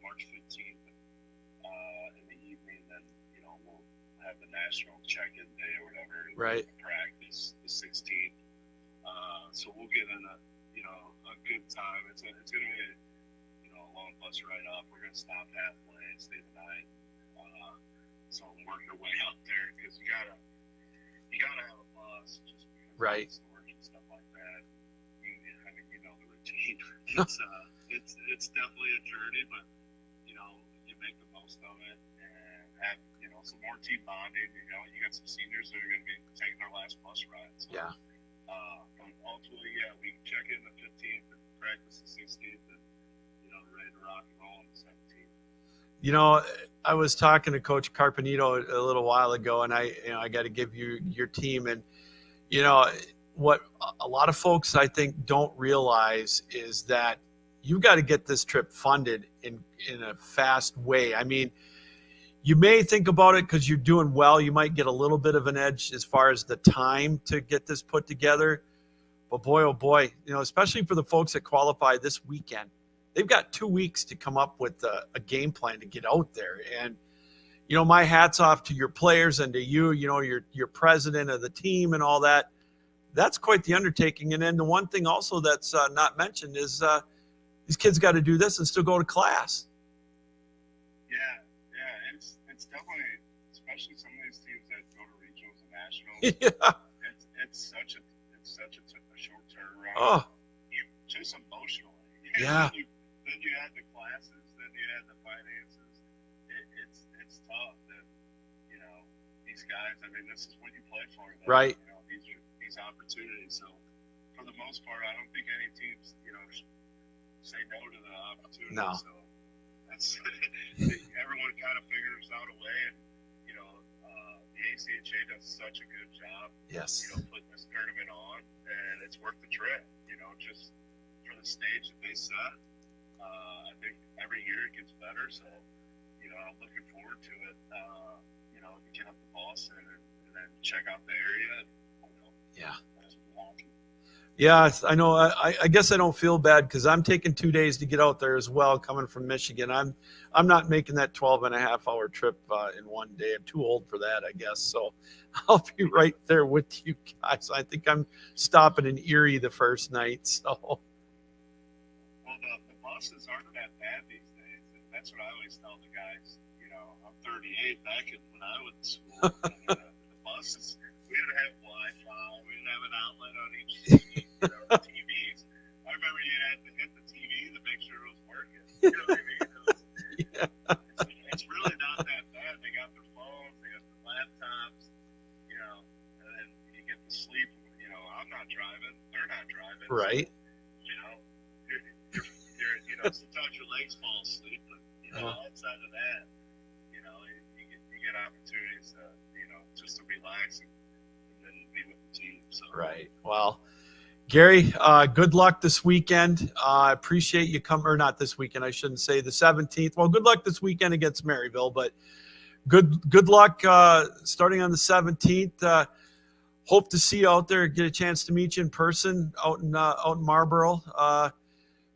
March 15th in the evening. Then we'll have the national check-in day or whatever. Right. Practice the 16th. So we'll get in a good time. It's going to be a long bus ride up. We're going to stop halfway and stay the night. So I'm working our way up there because you gotta have a bus just because right. of storage and stuff like that. The routine. It's definitely a journey, but you make the most of it and have some more team bonding. You got some seniors that are going to be taking their last bus ride. So, yeah. But ultimately, we can check in the 15th and practice the 16th, and ready to rock and roll on the 17th. I was talking to Coach Carpenito a little while ago, and I got to give you your team. And, what a lot of folks, I think, don't realize is that you've got to get this trip funded in a fast way. I mean, you may think about it because you're doing well. You might get a little bit of an edge as far as the time to get this put together. But boy, oh boy, especially for the folks that qualify this weekend, they've got 2 weeks to come up with a game plan to get out there. And, my hat's off to your players and to you, your president of the team and all that. That's quite the undertaking. And then the one thing also that's not mentioned is these kids got to do this and still go to class. Yeah, it's definitely, especially some of these teams that go to regionals and nationals. Yeah. It's such a short turnaround. Oh, Just emotionally. yeah. Then you add the classes, then you add the finances. It's tough that, you know, these guys, I mean, this is what you play for. Them, Right. You know, these opportunities. So for the most part, I don't think any teams, you know, say no to the opportunity. No. So that's everyone kind of figures out a way, and you know, the ACHA does such a good job. Yes. You know, putting this tournament on, and it's worth the trip. You know, just for the stage that they set. I think every year it gets better. So, you know, I'm looking forward to it. You know, to get up to Boston and then check out the area. And, you know, Yeah. that's what we Yeah, I know. I guess I don't feel bad because I'm taking 2 days to get out there as well, coming from Michigan. I'm not making that 12.5-hour trip in one day. I'm too old for that, I guess. So I'll be right there with you guys. I think I'm stopping in Erie the first night. So. Well, the buses aren't that bad these days. And that's what I always tell the guys. You know, I'm 38. Back when I was in school, the buses, we didn't have Wi-Fi. We didn't have an outlet on each seat. You know, the TVs. I remember you had to hit the TV to make sure it was working. You know what I mean? It's really not that bad. They got their phones. They got their laptops. You know, and then you get to sleep. You know, I'm not driving. They're not driving. Right. So, you know, you're you know, sometimes your legs fall asleep, but you know, outside of that, you know, you get opportunities to, you know, just to relax and then be with the team. So Right. Well, Gary, good luck this weekend. I appreciate you coming, or not this weekend, I shouldn't say the 17th. Well, good luck this weekend against Maryville, but good luck starting on the 17th. Hope to see you out there, get a chance to meet you in person out in Marlboro.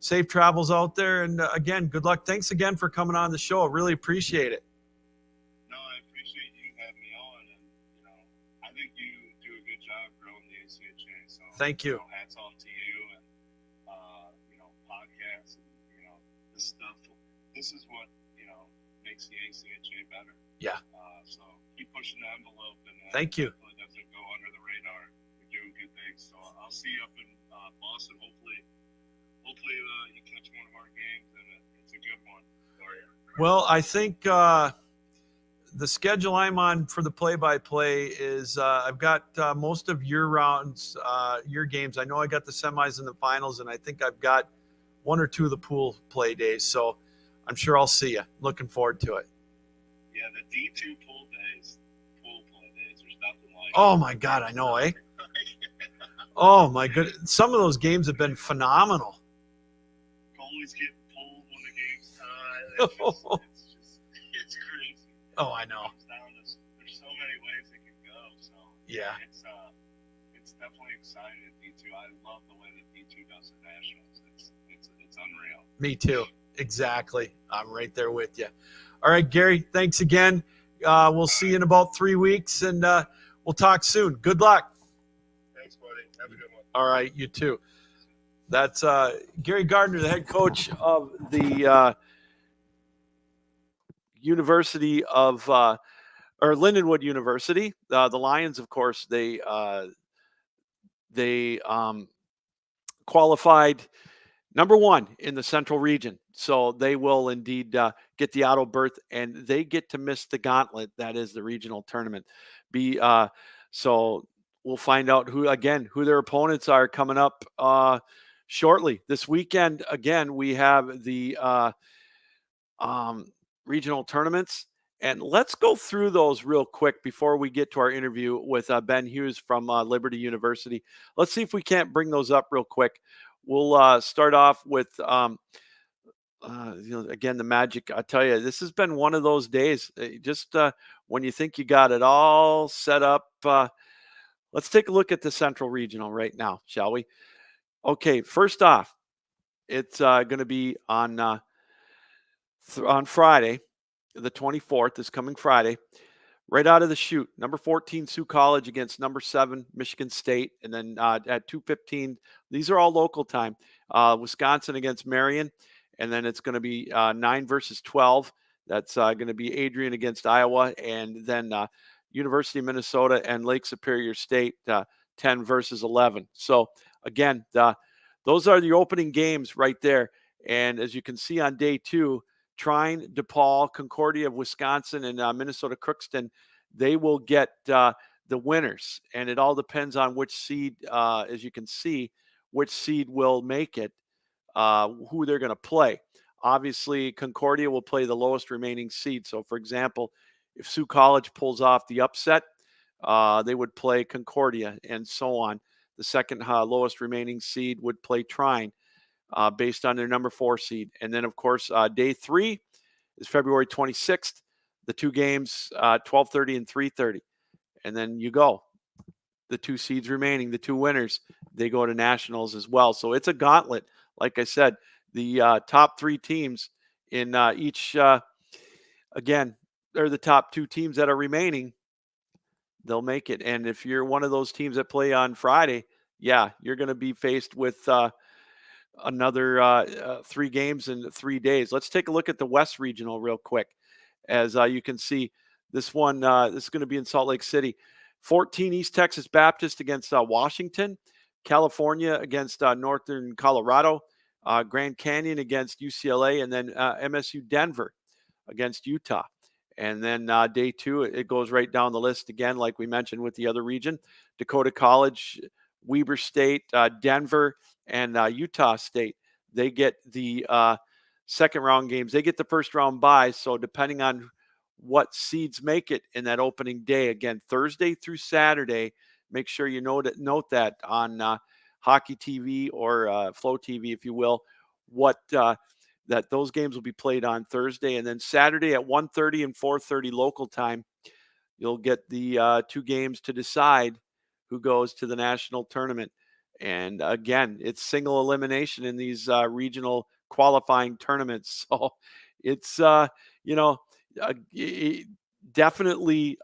Safe travels out there. And again, good luck. Thanks again for coming on the show. I really appreciate it. no, I appreciate you having me on, and you know, I think you do a good job growing the ACHA. So Thank you. know, hats off to you, and you know, podcasts, and you know, this stuff. This is what, you know, makes the ACHA better. Yeah. So keep pushing the envelope, and Thank you. hopefully it doesn't go under the radar. You're doing good things. So I'll see you up in Boston. Hopefully you catch one of our games, and it's a good one for you. Well, I think the schedule I'm on for the play-by-play is I've got most of your rounds, your games. I know I got the semis and the finals, and I think I've got 1 or 2 of the pool play days. So I'm sure I'll see you. Looking forward to it. Yeah, the D2 pool play days, there's nothing like Oh, it. my God, I know, eh? Oh, my goodness. Some of those games have been phenomenal. Goalies getting pulled when the game's tied. It's crazy. Oh, I know. There's so many ways it can go. So Yeah. It's definitely exciting at D2. I love the way that D2 does the Nationals. It's unreal. Me too. Exactly. I'm right there with you. All right, Gary, thanks again. We'll see you in about 3 weeks, and we'll talk soon. Good luck. Thanks, buddy. Have a good one. All right, you too. That's Gary Gardner, the head coach of the University of or Lindenwood University. The Lions, of course, they qualified number 1 in the Central Region. So they will indeed get the auto berth, and they get to miss the gauntlet. That is the regional tournament. So we'll find out who their opponents are coming up shortly. This weekend, again, we have the regional tournaments. And let's go through those real quick before we get to our interview with Ben Hughes from Liberty University. Let's see if we can't bring those up real quick. We'll start off with, again, the Magic. I tell you, this has been one of those days. Just when you think you got it all set up. Let's take a look at the Central Regional right now, shall we? Okay, first off, it's going to be on Friday, the 24th, this coming Friday. Right out of the chute, number 14 Sioux College against number 7 Michigan State, and then at 2:15. These are all local time. Wisconsin against Marion, and then it's going to be 9 versus 12. That's going to be Adrian against Iowa, and then University of Minnesota and Lake Superior State 10 versus 11. So again, those are the opening games right there. And as you can see on day 2, Trine, DePaul, Concordia of Wisconsin, and Minnesota Crookston, they will get the winners. And it all depends on which seed, as you can see, which seed will make it, who they're going to play. Obviously, Concordia will play the lowest remaining seed. So, for example, if Sioux College pulls off the upset, they would play Concordia, and so on. The second lowest remaining seed would play Trine based on their number 4 seed. And then, of course, day 3 is February 26th. The 2 games, 12:30 and 3:30. And then you go. The 2 seeds remaining, the 2 winners, they go to nationals as well. So it's a gauntlet. Like I said, the top 3 teams in each, again, they're the top 2 teams that are remaining. They'll make it. And if you're one of those teams that play on Friday, yeah, you're going to be faced with another 3 games in 3 days. Let's take a look at the West Regional real quick. As you can see, this one, this is going to be in Salt Lake City. 14 East Texas Baptist against Washington. California against Northern Colorado. Grand Canyon against UCLA. And then MSU Denver against Utah. And then day 2, it goes right down the list again, like we mentioned with the other region. Dakota College, Weber State, Denver, and Utah State. They get the second round games. They get the first round bye. So depending on what seeds make it in that opening day, again, Thursday through Saturday, make sure you note that on Hockey TV or Flow TV, if you will, that those games will be played on Thursday. And then Saturday at 1:30 and 4:30 local time, you'll get the 2 games to decide who goes to the national tournament. And again, it's single elimination in these regional qualifying tournaments. So it's, definitely,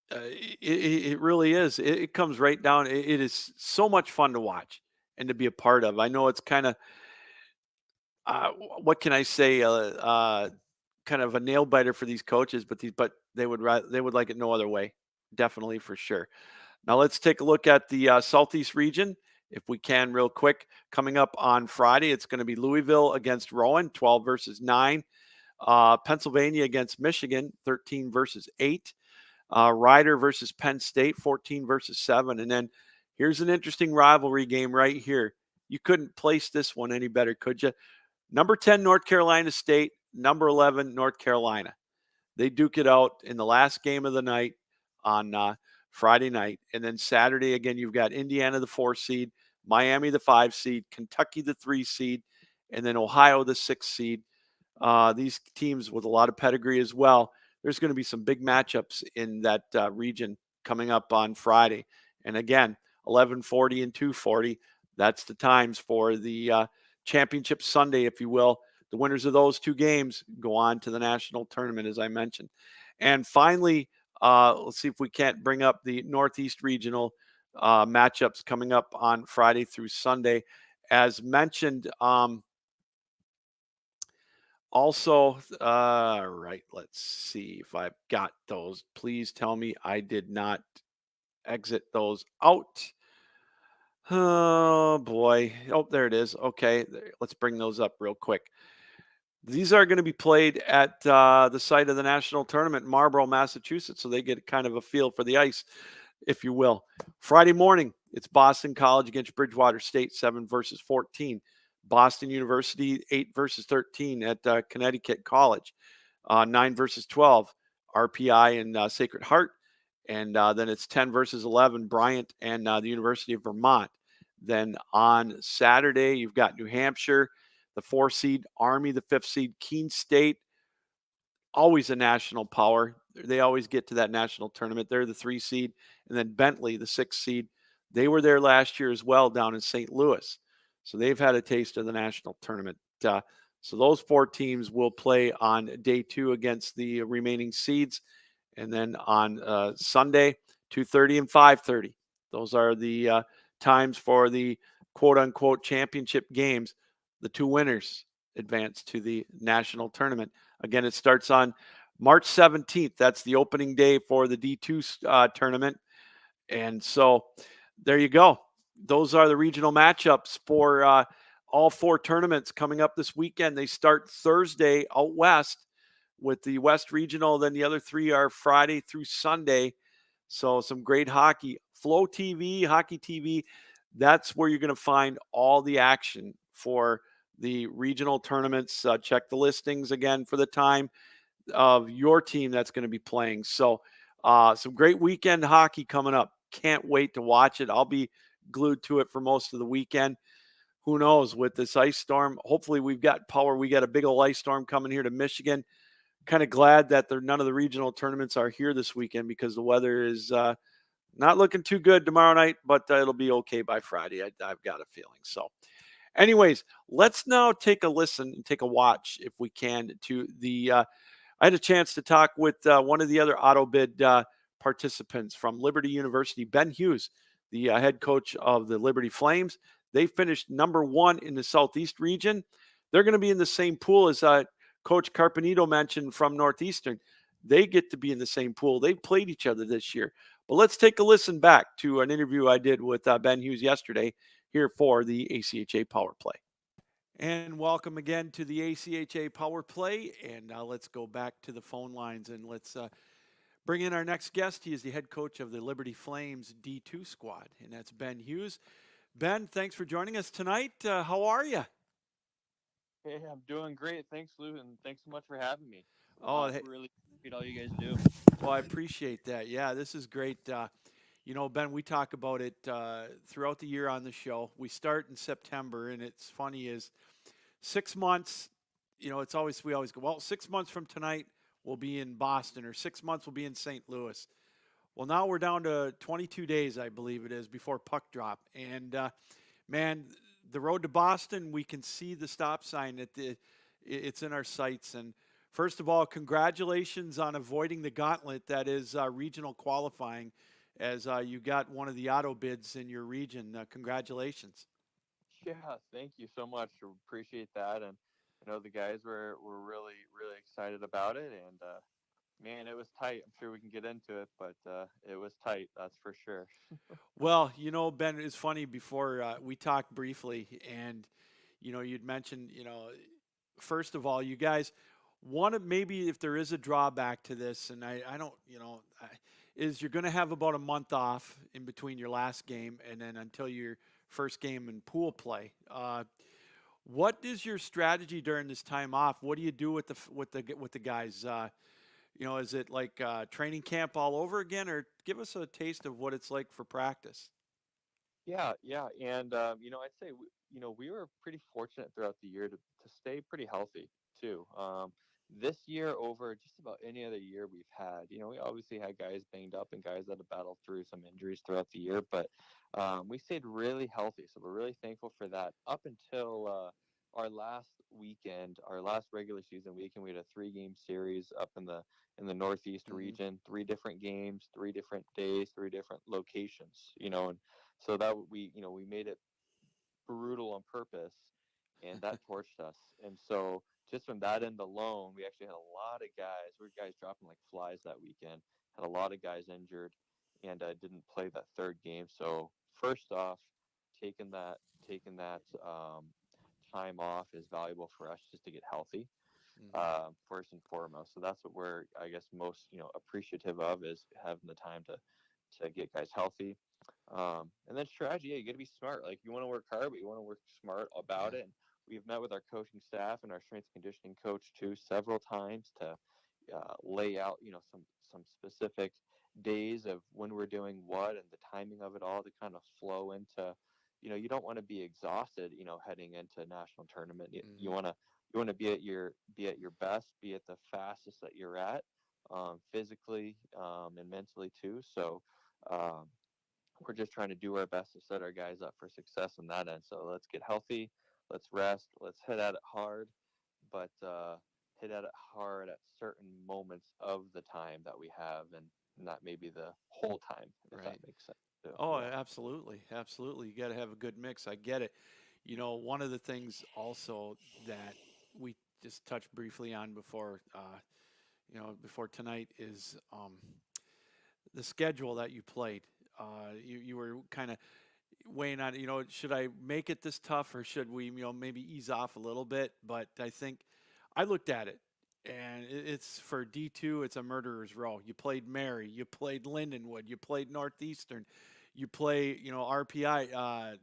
it really is. It comes right down. It is so much fun to watch and to be a part of. I know it's kind of, what can I say? Kind of a nail biter for these coaches, but they would like it no other way. Definitely, for sure. Now let's take a look at the Southeast region, if we can, real quick. Coming up on Friday, it's going to be Louisville against Rowan, 12 versus 9. Pennsylvania against Michigan, 13 versus 8. Rider versus Penn State, 14 versus 7. And then here's an interesting rivalry game right here. You couldn't place this one any better, could you? Number 10, North Carolina State. Number 11, North Carolina. They duke it out in the last game of the night on Friday night. And then Saturday, again, you've got Indiana, the 4 seed, Miami, the 5 seed, Kentucky, the 3 seed, and then Ohio, the 6 seed. These teams with a lot of pedigree as well. There's going to be some big matchups in that region coming up on Friday. And again, 11:40 and 2:40, that's the times for the championship Sunday, if you will. The winners of those 2 games go on to the national tournament, as I mentioned. And finally, let's see if we can't bring up the Northeast Regional matchups coming up on Friday through Sunday. As mentioned, also, right, let's see if I've got those. Please tell me I did not exit those out. Oh, boy. Oh, there it is. Okay, let's bring those up real quick. These are going to be played at the site of the national tournament in Marlborough, Massachusetts, so they get kind of a feel for the ice, if you will. Friday morning, it's Boston College against Bridgewater State, 7 versus 14. Boston University, 8 versus 13 at Connecticut College, 9 versus 12, RPI and Sacred Heart. And then it's 10 versus 11, Bryant and the University of Vermont. Then on Saturday, you've got New Hampshire, the 4 seed, Army, the 5th seed, Keene State, always a national power. They always get to that national tournament. They're the 3 seed. And then Bentley, the 6th seed. They were there last year as well down in St. Louis. So they've had a taste of the national tournament. So those 4 teams will play on day 2 against the remaining seeds. And then on Sunday, 2:30 and 5:30. Those are the times for the quote unquote championship games, the 2 winners advance to the national tournament. Again, it starts on March 17th. That's the opening day for the D2 tournament. And so there you go. Those are the regional matchups for all 4 tournaments coming up this weekend. They start Thursday out west with the West Regional. Then the other 3 are Friday through Sunday. So some great hockey. Flow TV, Hockey TV, that's where you're going to find all the action for the regional tournaments. Check the listings again for the time of your team that's going to be playing. So some great weekend hockey coming up. Can't wait to watch it. I'll be glued to it for most of the weekend. Who knows with this ice storm? Hopefully we've got power. We got a big old ice storm coming here to Michigan. Kind of glad that none of the regional tournaments are here this weekend because the weather is not looking too good tomorrow night, but it'll be okay by Friday. I've got a feeling. So anyways, let's now take a listen and take a watch, if we can, to the I had a chance to talk with one of the other auto bid participants from Liberty University, Ben Hughes, the head coach of the Liberty Flames. They finished number 1 in the Southeast region. They're going to be in the same pool as Coach Carpenito mentioned from Northeastern. They get to be in the same pool. They've played each other this year. But let's take a listen back to an interview I did with Ben Hughes yesterday here for the ACHA Power Play. And welcome again to the ACHA Power Play. And now let's go back to the phone lines and let's bring in our next guest. He is the head coach of the Liberty Flames D2 squad, and that's Ben Hughes. Ben, thanks for joining us tonight. How are you? Hey, I'm doing great. Thanks, Lou, and thanks so much for having me. Hey, Really appreciate all you guys do. well, I appreciate that. Yeah, this is great. Ben, we talk about it throughout the year on the show. We start in September, and it's funny is 6 months, it's always, we always go, well, 6 months from tonight, we'll be in Boston, or 6 months we'll be in St. Louis. Well, now we're down to 22 days, I believe it is, before puck drop. And, man, the road to Boston, we can see the stop sign. It's in our sights. And first of all, congratulations on avoiding the gauntlet that is regional qualifying, as you got one of the auto bids in your region. Congratulations. Yeah, thank you so much. Appreciate that, and I know the guys were really excited about it. And man, it was tight. I'm sure we can get into it, but it was tight. That's for sure. Well, Ben, it's funny before we talked briefly, and you'd mentioned, first of all, you guys want to, maybe if there is a drawback to this, and I don't, is you're going to have about a month off in between your last game and then until your first game in pool play. What is your strategy during this time off? What do you do with the guys? Is it like training camp all over again, or give us a taste of what it's like for practice? Yeah, and I'd say we were pretty fortunate throughout the year to stay pretty healthy too. This year over just about any other year we've had, we obviously had guys banged up and guys that have battled through some injuries throughout the year, but we stayed really healthy, so we're really thankful for that. Up until our last weekend, our last regular season weekend, we had a 3-game series up in the Northeast region, 3 different games, 3 different days, 3 different locations, and so that we made it brutal on purpose, and that torched us. And so just from that end alone, we actually had a lot of guys. We were guys dropping like flies that weekend. Had a lot of guys injured, and didn't play that 3rd game. So first off, taking that time off is valuable for us just to get healthy. First and foremost. So that's what we're, I guess, most appreciative of, is having the time to get guys healthy. And then strategy, yeah, you got to be smart. Like, you want to work hard, but you want to work smart about it. And we've met with our coaching staff and our strength conditioning coach too several times to lay out, some specific days of when we're doing what and the timing of it all to kind of flow into, you don't want to be exhausted, heading into a national tournament. You want to be at your best, be at the fastest that you're at, physically and mentally too. So we're just trying to do our best to set our guys up for success on that end. So let's get healthy, let's rest, let's hit at it hard, but hit at it hard at certain moments of the time that we have, and not maybe the whole time, if that makes sense. too. Oh, Yeah. absolutely. Absolutely. You got to have a good mix. I get it. One of the things also that we just touched briefly on before tonight is the schedule that you played. You were kind of weighing on, should I make it this tough or should we, maybe ease off a little bit? But I think I looked at it and it's for D2, it's a murderer's row. You played Mary, you played Lindenwood, you played Northeastern, you play, RPI,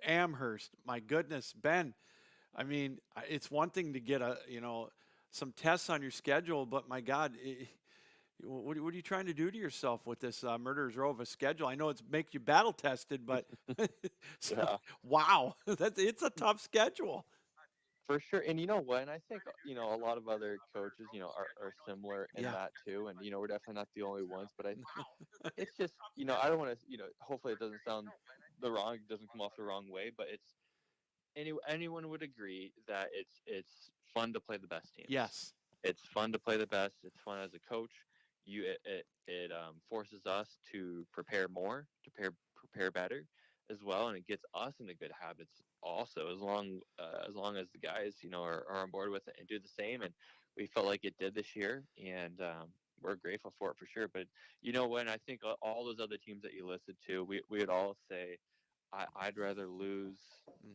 Amherst. My goodness, Ben. I mean, it's one thing to get some tests on your schedule, but my God, what are you trying to do to yourself with this murderer's row of a schedule? I know it's make you battle tested, but so, Yeah. wow, it's a tough schedule. For sure. And you know what? And I think, a lot of other coaches, are similar in Yeah, that too. And, we're definitely not the only ones, but it's just, I don't want to, hopefully it doesn't sound it doesn't come off the wrong way, but anyone would agree that it's fun to play the best teams. yes, It's fun to play the best. It's fun as a coach. It forces us to prepare more, to prepare better as well, and it gets us into good habits also. As long as the guys are on board with it and do the same, and we felt like it did this year, and we're grateful for it for sure. But when I think all those other teams that you listed to, we would all say I'd rather lose.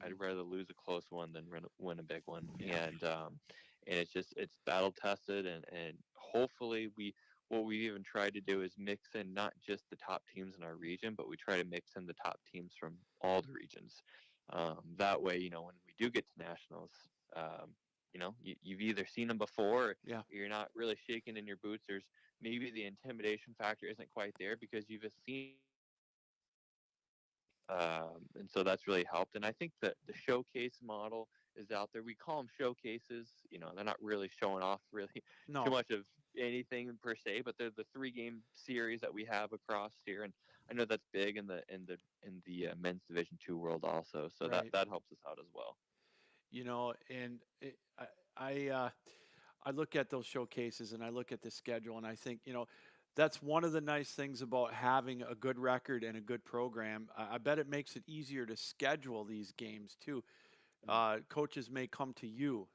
I'd hmm rather lose a close one than win a big one, yeah, and it's battle tested, and hopefully what we even tried to do is mix in not just the top teams in our region, but we try to mix in the top teams from all the regions. That way, when we do get to nationals, you've either seen them before, or yeah. you're not really shaking in your boots. There's maybe the intimidation factor isn't quite there because you've seen and so that's really helped. And I think that the showcase model is out there. We call them showcases. They're not really showing off really too No, much of anything per se, but they're the 3 game series that we have across here. And I know that's big in the men's Division two world also. So that right. that helps us out as well. And I look at those showcases and I look at the schedule and I think, that's one of the nice things about having a good record and a good program. I bet it makes it easier to schedule these games too. Mm. Coaches may come to you,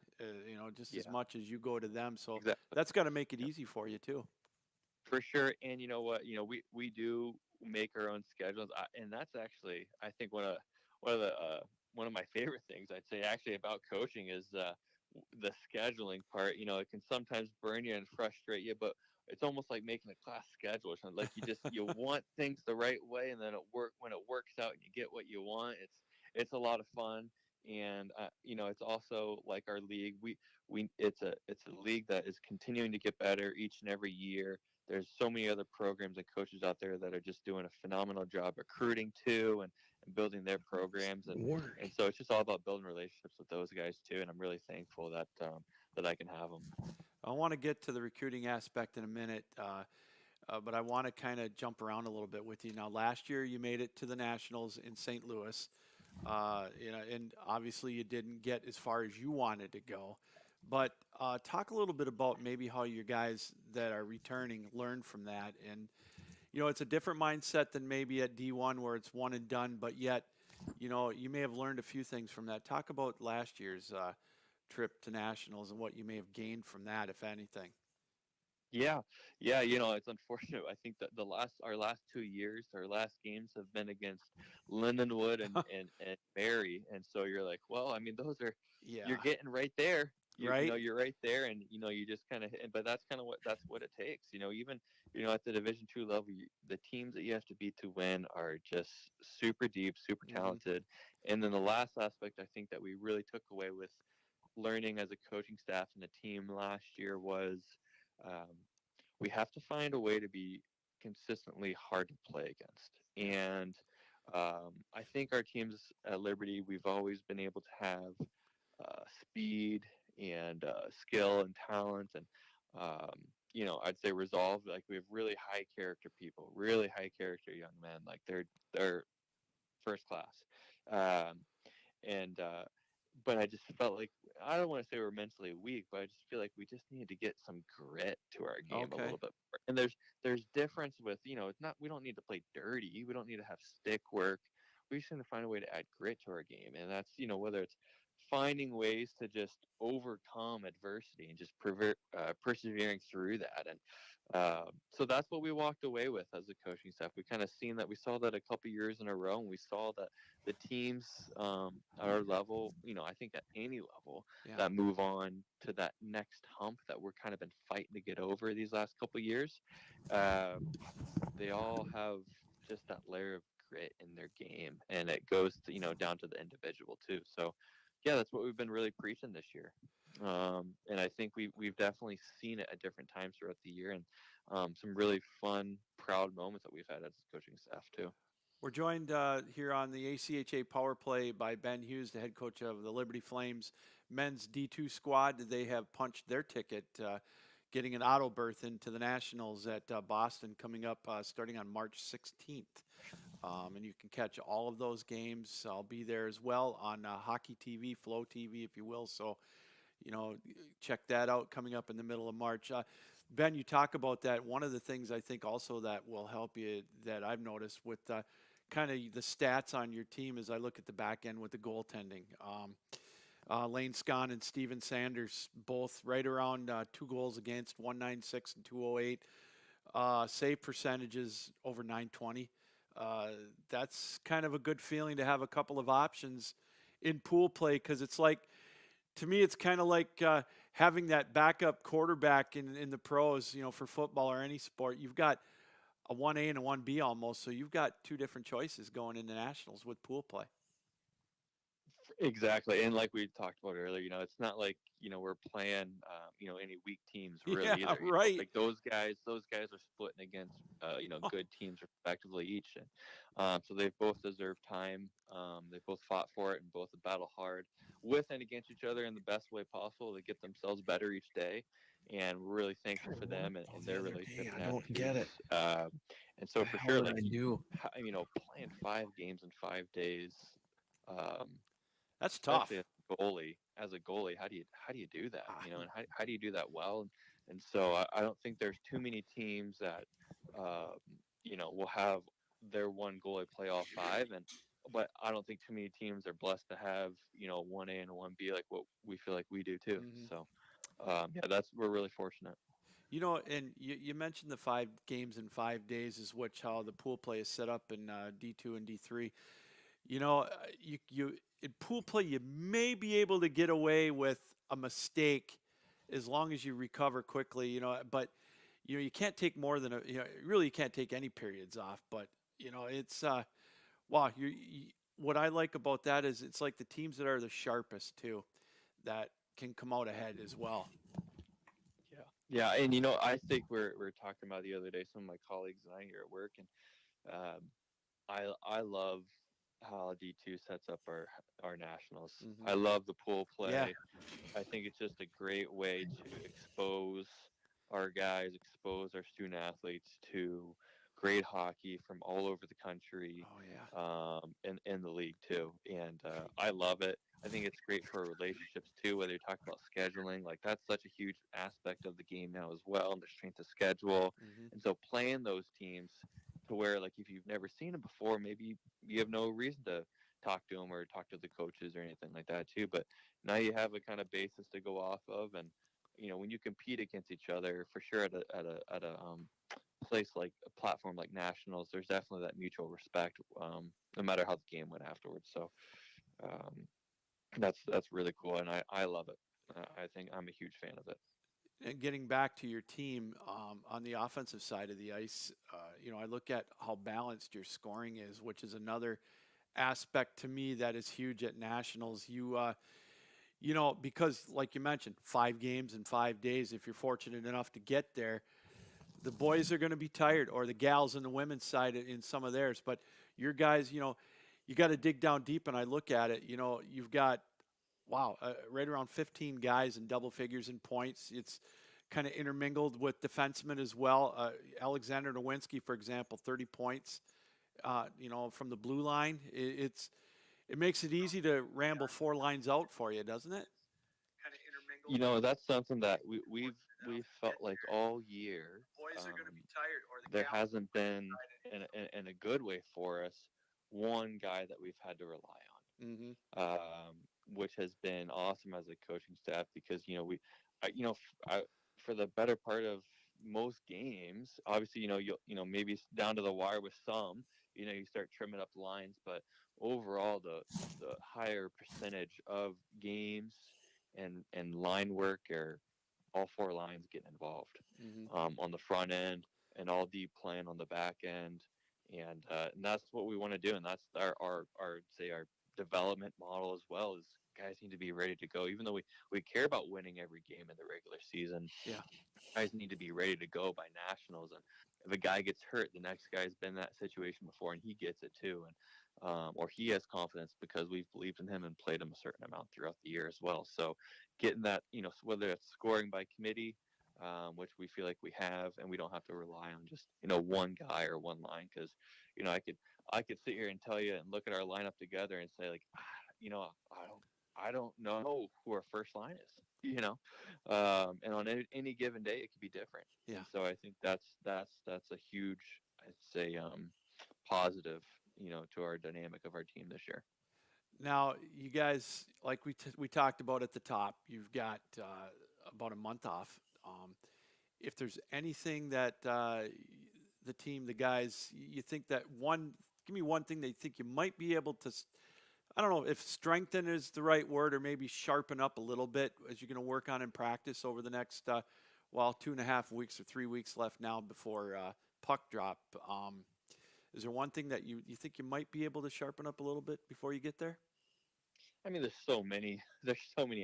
just as Yeah, much as you go to them. So exactly. that's got to make it Yep. easy for you too. For sure. And you know what? We do make our own schedules, and that's actually I think one of my favorite things I'd say actually about coaching is the scheduling part. It can sometimes burn you and frustrate you, but it's almost like making a class schedule or something. Like you want things the right way, and then when it works out and you get what you want. It's a lot of fun. And it's also like our league. It's a league that is continuing to get better each and every year. There's so many other programs and coaches out there that are just doing a phenomenal job recruiting too, and building their programs, and so it's just all about building relationships with those guys too. And I'm really thankful that I can have them. I want to get to the recruiting aspect in a minute, but I want to kind of jump around a little bit with you. Now, last year you made it to the Nationals in St. Louis, and obviously you didn't get as far as you wanted to go. But talk a little bit about maybe how your guys that are returning learn from that. And, it's a different mindset than maybe at D1 where it's one and done, but yet, you may have learned a few things from that. Talk about last year's trip to Nationals and what you may have gained from that, if anything. Yeah, yeah. It's unfortunate. I think that our last 2 years, our last games have been against Lindenwood and Barry, and so you're like, well, I mean, you're Yeah, getting right there. right? You're right there, and you just kind of. But that's what it takes. Even at the Division two level, the teams that you have to beat to win are just super deep, super hmm talented. And then the last aspect I think that we really took away with learning as a coaching staff and a team last year was um, we have to find a way to be consistently hard to play against. And I think our teams at Liberty, we've always been able to have speed and skill and talent and I'd say resolve. Like we have really high character people, really high character young men. Like they're first class. Um, and but I just felt like I don't want to say we're mentally weak, but I just feel like we just need to get some grit to our game a Okay. little bit more. And there's difference with, it's not, we don't need to play dirty. We don't need to have stick work. We just need to find a way to add grit to our game. And that's, whether it's finding ways to just overcome adversity and just persevering through that. And so that's what we walked away with as a coaching staff. We kind of we saw that a couple years in a row, and we saw that the teams at our level, I think at any level, that move on to that next hump that we're kind of been fighting to get over these last couple years, they all have just that layer of grit in their game, and it goes to, down to the individual too. So yeah, that's what we've been really preaching this year. And I think we've definitely seen it at different times throughout the year, and some really fun, proud moments that we've had as a coaching staff too. We're joined here on the ACHA Power Play by Ben Hughes, the head coach of the Liberty Flames men's D2 squad. They have punched their ticket, getting an auto berth into the Nationals at Boston coming up starting on March 16th. And you can catch all of those games. I'll be there as well on Hockey TV, Flow TV, if you will. So, check that out coming up in the middle of March. Ben, you talk about that. One of the things I think also that will help you that I've noticed with kind of the stats on your team as I look at the back end with the goaltending. Lane Scott and Steven Sanders, both right around 2 goals against, 196 and 208. Save percentages over 920. That's kind of a good feeling to have a couple of options in pool play, because it's like, to me, it's kind of like having that backup quarterback in the pros, for football or any sport. You've got a 1A and a 1B almost, so you've got 2 different choices going into nationals with pool play. Exactly. And like we talked about earlier, it's not like, we're playing, any weak teams really either. Right. Like those guys are splitting against, good teams respectively each. And so they've both deserved time. They both fought for it and both battle hard with and against each other in the best way possible to get themselves better each day. And we're really thankful for them and their relationship. I don't get it. And so for How sure, did I do? playing 5 games in 5 days, That's tough. especially as a goalie, how do you do that? And how do you do that well? And so I don't think there's too many teams that will have their one goalie play all 5, but I don't think too many teams are blessed to have 1A and a 1B like what we feel like we do too. Mm-hmm. So we're really fortunate. And you mentioned the 5 games in 5 days is how the pool play is set up in D2 and D3. You in pool play, you may be able to get away with a mistake as long as you recover quickly, but you can't take more than really you can't take any periods off, but it's wow, what I like about that is it's like the teams that are the sharpest too that can come out ahead as well. Yeah, and I think we're talking about the other day, some of my colleagues and I here at work, and I love how D2 sets up our nationals. Mm-hmm. I love the pool play. Yeah. I think it's just a great way to expose our guys, expose our student athletes to great hockey from all over the country. Oh yeah. In the league too, and I love it. I think it's great for relationships too, whether you talk about scheduling, like that's such a huge aspect of the game now as well, and the strength of schedule. Mm-hmm. And so playing those teams to where, like, if you've never seen them before, maybe you have no reason to talk to them or talk to the coaches or anything like that too. But now you have a kind of basis to go off of, and when you compete against each other, for sure at a place like a platform like nationals, there's definitely that mutual respect, no matter how the game went afterwards. So that's really cool, and I love it. I think I'm a huge fan of it. And getting back to your team on the offensive side of the ice, I look at how balanced your scoring is, which is another aspect to me that is huge at nationals. Because like you mentioned, 5 games in 5 days, if you're fortunate enough to get there, the boys are going to be tired, or the gals in the women's side in some of theirs. But your guys, you got to dig down deep, and I look at it, you've got, right around 15 guys in double figures in points. It's kind of intermingled with defensemen as well. Alexander Nowinski, for example, 30 points, from the blue line. It makes it easy to ramble 4 lines out for you, doesn't it? You know, that's something that we've felt like all year. There hasn't been, in a good way for us, one guy that we've had to rely on, which has been awesome as a coaching staff because for the better part of most games, obviously maybe it's down to the wire with some, you start trimming up lines, but overall the higher percentage of games and line work are all 4 lines getting involved on the front end and all deep playing on the back end. And that's what we want to do. And that's our development model as well, is guys need to be ready to go. Even though we care about winning every game in the regular season, guys need to be ready to go by nationals. And if a guy gets hurt, the next guy's been in that situation before and he gets it too. And or he has confidence because we've believed in him and played him a certain amount throughout the year as well. So getting that, whether it's scoring by committee, which we feel like we have, and we don't have to rely on just, one guy or one line. Because, I could sit here and tell you and look at our lineup together and say, like, I don't know who our first line is, and on any given day it could be different. Yeah. And so I think that's a huge, I'd say, positive, to our dynamic of our team this year. Now, you guys, like we talked about at the top, you've got about a month off. If there's anything that the team, the guys, you think that give me one thing that you think you might be able to, I don't know if strengthen is the right word, or maybe sharpen up a little bit as you're going to work on in practice over the next, 2.5 weeks or 3 weeks left now before puck drop. Is there one thing that you think you might be able to sharpen up a little bit before you get there? I mean, there's so many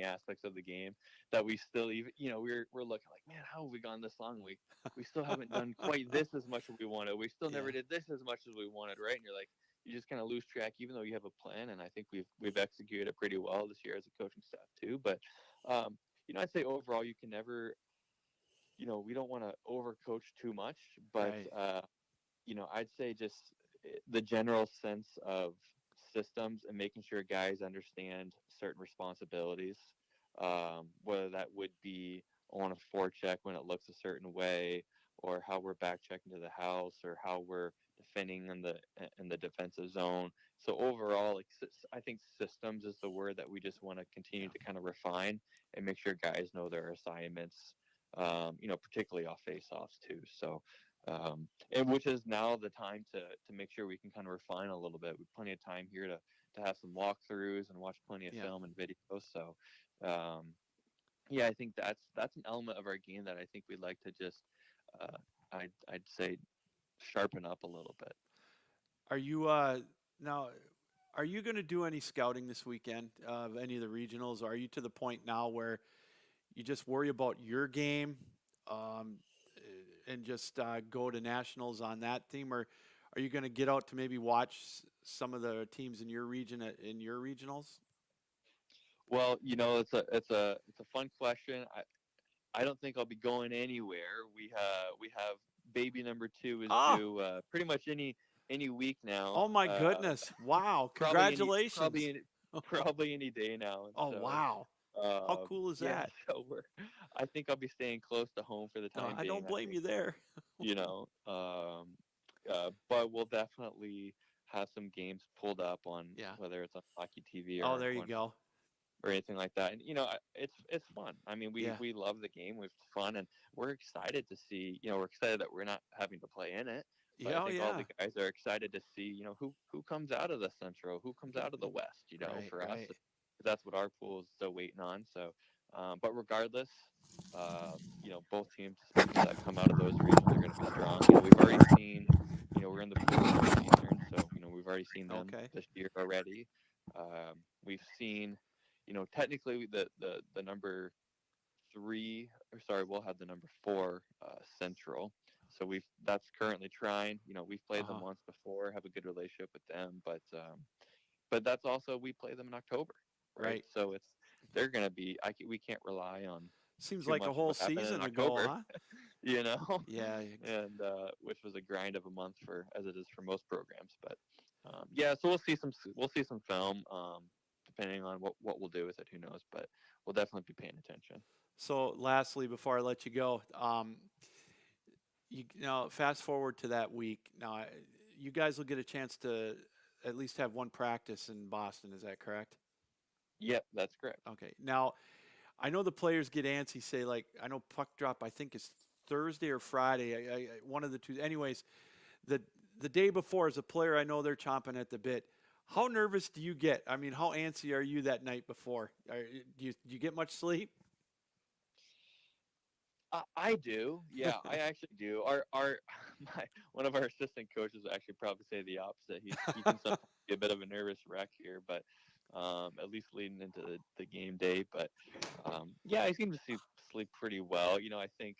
aspects of the game that we still even, we're looking like, man, how have we gone this long? We still haven't done quite this as much as we wanted. We still never did this as much as we wanted, right? And you're like, you just kind of lose track, even though you have a plan. And I think we've executed it pretty well this year as a coaching staff too. But, I'd say overall, you can never, we don't want to overcoach too much, but, Right. I'd say just the general sense of systems and making sure guys understand certain responsibilities, whether that would be on a forecheck when it looks a certain way, or how we're back checking to the house, or how we're defending in the defensive zone. So overall, I think systems is the word that we just want to continue to kind of refine and make sure guys know their assignments, particularly off face-offs too. So, and which is now the time to make sure we can kind of refine a little bit. We've plenty of time here to have some walkthroughs and watch plenty of film and video. So, I think that's an element of our game that I think we'd like to just, I'd say, sharpen up a little bit. Are you now? Are you going to do any scouting this weekend of any of the regionals? Or are you to the point now where you just worry about your game and just go to nationals on that theme, or are you going to get out to maybe watch some of the teams in your region in your regionals? Well, it's a fun question. I don't think I'll be going anywhere. We have baby number 2 is due pretty much any week now. Oh my goodness! Wow! Congratulations! Probably any day now. Oh so, wow! How cool is that? So I think I'll be staying close to home for the time being. I don't blame you there. But we'll definitely have some games pulled up on whether it's on Hockey TV or there you go. Or anything like that. And it's fun. I mean, we love the game. We've fun, and we're excited to see. We're excited that we're not having to play in it. But I think all the guys are excited to see, who comes out of the Central, who comes out of the West. For us, that's what our pool is still waiting on. So, but regardless, both teams that come out of those regions are going to be strong. We've already seen, we're in the pool of Northeastern, so we've already seen them this year already. We've seen, technically the number 3, we'll have the number 4 Central. So that's currently trying. We've played them once before, have a good relationship with them, but that's also, we play them in October, right? So they're going to be, we can't rely on. Seems like a whole season ago, huh? Yeah. Yeah. And which was a grind of a month as it is for most programs, but Yeah, so we'll see some film. Depending on what we'll do with it, who knows? But we'll definitely be paying attention. So, lastly, before I let you go, fast forward to that week. Now, you guys will get a chance to at least have one practice in Boston. Is that correct? Yep, that's correct. Okay. Now, I know the players get antsy. Say like, I know puck drop. I think is Thursday or Friday. One of the two. Anyways, the the day before, as a player, I know they're chomping at the bit. How nervous do you get? I mean, how antsy are you that night before? Do you get much sleep? I do. Yeah, I actually do. Our one of our assistant coaches would actually probably say the opposite. He can sometimes be a bit of a nervous wreck here, but at least leading into the game day. But yeah, I seem to sleep pretty well. I think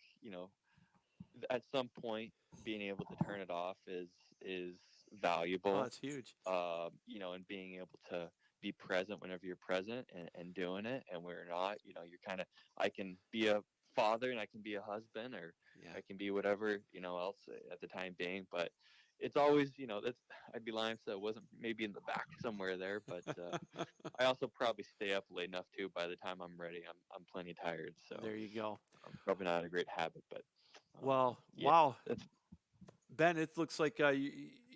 at some point being able to turn it off is Oh, valuable. that's huge. And being able to be present whenever you're present and doing it, and we're not. You're kind of I can be a father and I can be a husband, or Yeah. I can be whatever else at the time being. But it's always that's I'd be lying if it wasn't maybe in the back somewhere there. But I also probably stay up late enough too. By the time I'm ready, I'm plenty tired. So There you go. probably not a great habit, but Well, yeah, wow, that's Ben, it looks like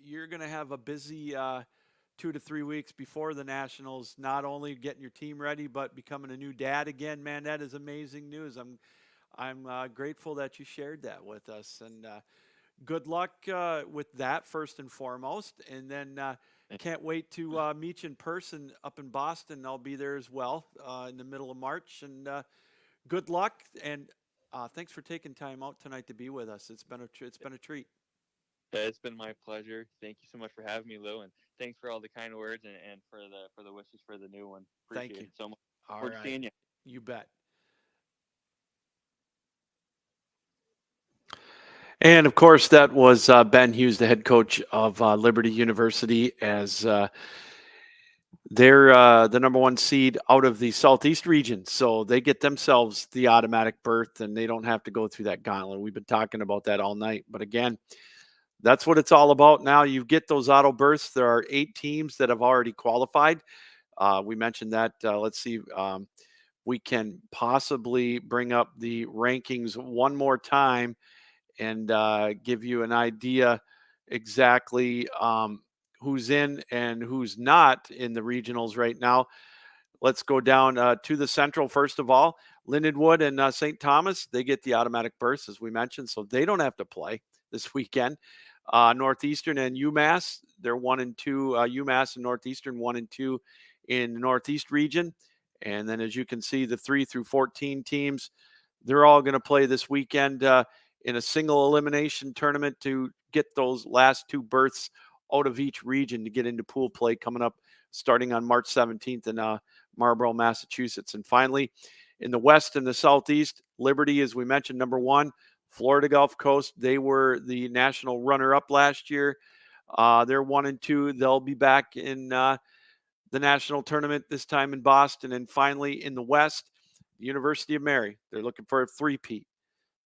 you're going to have a busy 2 to 3 weeks before the Nationals. Not only getting your team ready, but becoming a new dad again. Man, that is amazing news. I'm grateful that you shared that with us, and good luck with that first and foremost. And then can't wait to meet you in person up in Boston. I'll be there as well in the middle of March. And good luck, and thanks for taking time out tonight to be with us. It's been a treat. It's been my pleasure. Thank you so much for having me, Lou, and thanks for all the kind words and for the wishes for the new one. Thank Appreciate you. it so much. All Forward to right, seeing you. you bet. And of course, that was Ben Hughes, the head coach of Liberty University, as they're the number one seed out of the Southeast region. So they get themselves the automatic berth and they don't have to go through that gauntlet. We've been talking about that all night. But again, that's what it's all about now. You get those auto berths. There are 8 teams that have already qualified. We mentioned that. Let's see. We can possibly bring up the rankings one more time and give you an idea exactly who's in and who's not in the regionals right now. Let's go down to the Central first of all. Lindenwood and St. Thomas, they get the automatic berths, as we mentioned, so they don't have to play this weekend. Northeastern and UMass, they're 1 and 2. UMass and Northeastern 1 and 2 in the Northeast region. And then, as you can see, the 3 through 14 teams, they're all going to play this weekend in a single elimination tournament to get those last 2 berths out of each region to get into pool play coming up starting on March 17th in Marlborough, Massachusetts. And finally, in the West and the Southeast, Liberty, as we mentioned, number 1. Florida Gulf Coast, they were the national runner-up last year. They're 1 and 2. They'll be back in the national tournament this time in Boston. And finally, in the West, the University of Mary, they're looking for a three-peat.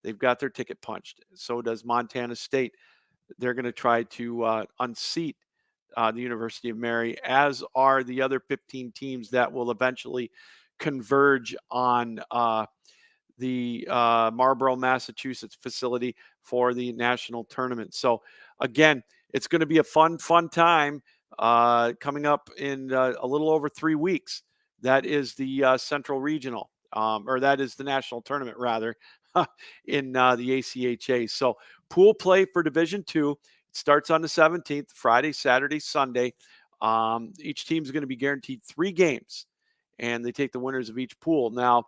They've got their ticket punched. So does Montana State. They're going to try to unseat the University of Mary, as are the other 15 teams that will eventually converge on the Marlborough, Massachusetts facility for the national tournament. So again, it's going to be a fun time coming up in a little over 3 weeks. That is the Central Regional, or that is the national tournament rather, in the ACHA. So pool play for Division II. It starts on the 17th, Friday, Saturday, Sunday. Each team is going to be guaranteed 3 games, and they take the winners of each pool. Now,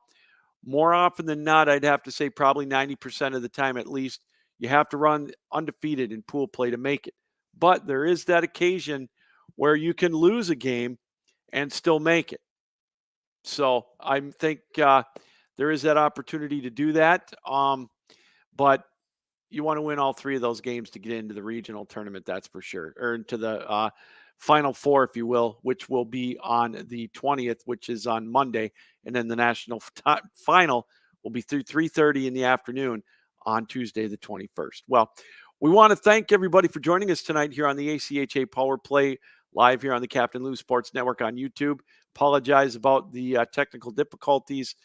more often than not, I'd have to say probably 90% of the time at least, you have to run undefeated in pool play to make it. But there is that occasion where you can lose a game and still make it. So I think there is that opportunity to do that. But you want to win all 3 of those games to get into the regional tournament, that's for sure, or into the Final Four, if you will, which will be on the 20th, which is on Monday. And then the national final will be through 3:30 in the afternoon on Tuesday, the 21st. Well, we want to thank everybody for joining us tonight here on the ACHA Power Play live here on the Captain Lou Sports Network on YouTube. Apologize about the technical difficulties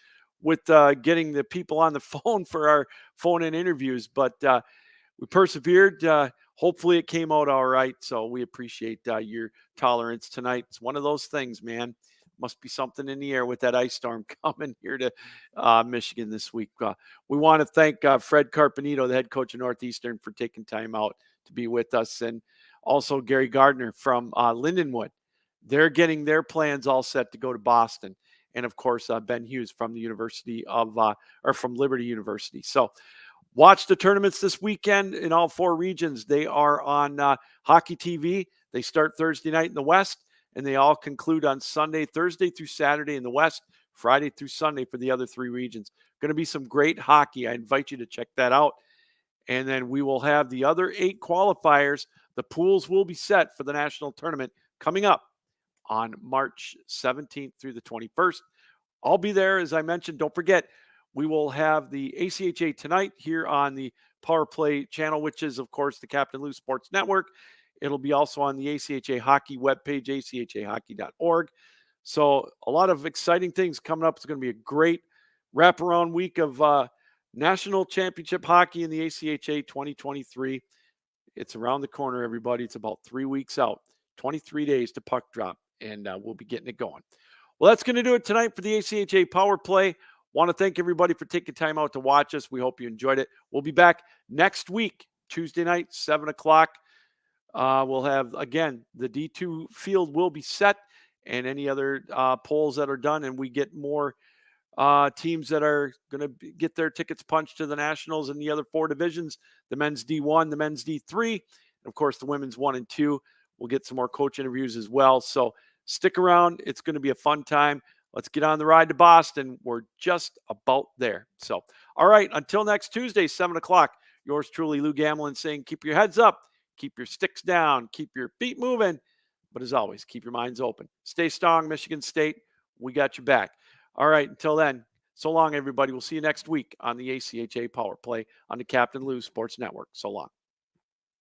with getting the people on the phone for our phone-in interviews, but we persevered. Hopefully it came out all right. So we appreciate your tolerance tonight. It's one of those things, man. Must be something in the air with that ice storm coming here to Michigan this week. We want to thank Fred Carpenito, the head coach of Northeastern, for taking time out to be with us. And also Gary Gardner from Lindenwood. They're getting their plans all set to go to Boston. And of course, Ben Hughes from the University of, or from Liberty University. So watch the tournaments this weekend in all 4 regions. They are on Hockey TV. They start Thursday night in the West, and they all conclude on Sunday, Thursday through Saturday in the West, Friday through Sunday for the other 3 regions. Going to be some great hockey. I invite you to check that out. And then we will have the other 8 qualifiers. The pools will be set for the national tournament coming up on March 17th through the 21st. I'll be there, as I mentioned. Don't forget, we will have the ACHA tonight here on the Power Play channel, which is, of course, the Captain Lou Sports Network. It'll be also on the ACHA Hockey webpage, achahockey.org. So a lot of exciting things coming up. It's going to be a great wraparound week of National Championship Hockey in the ACHA 2023. It's around the corner, everybody. It's about 3 weeks out, 23 days to puck drop, and we'll be getting it going. Well, that's going to do it tonight for the ACHA Power Play. Want to thank everybody for taking time out to watch us. We hope you enjoyed it. We'll be back next week, Tuesday night, 7 o'clock. We'll have, again, the D2 field will be set, and any other polls that are done, and we get more teams that are going to get their tickets punched to the Nationals in the other 4 divisions, the men's D1, the men's D3, and of course the women's 1 and 2. We'll get some more coach interviews as well. So stick around. It's going to be a fun time. Let's get on the ride to Boston. We're just about there. So, all right, until next Tuesday, 7 o'clock, yours truly, Lou Gamlin, saying keep your heads up, keep your sticks down, keep your feet moving, but as always, keep your minds open. Stay strong, Michigan State. We got your back. All right, until then, so long, everybody. We'll see you next week on the ACHA Power Play on the Captain Lou Sports Network. So long.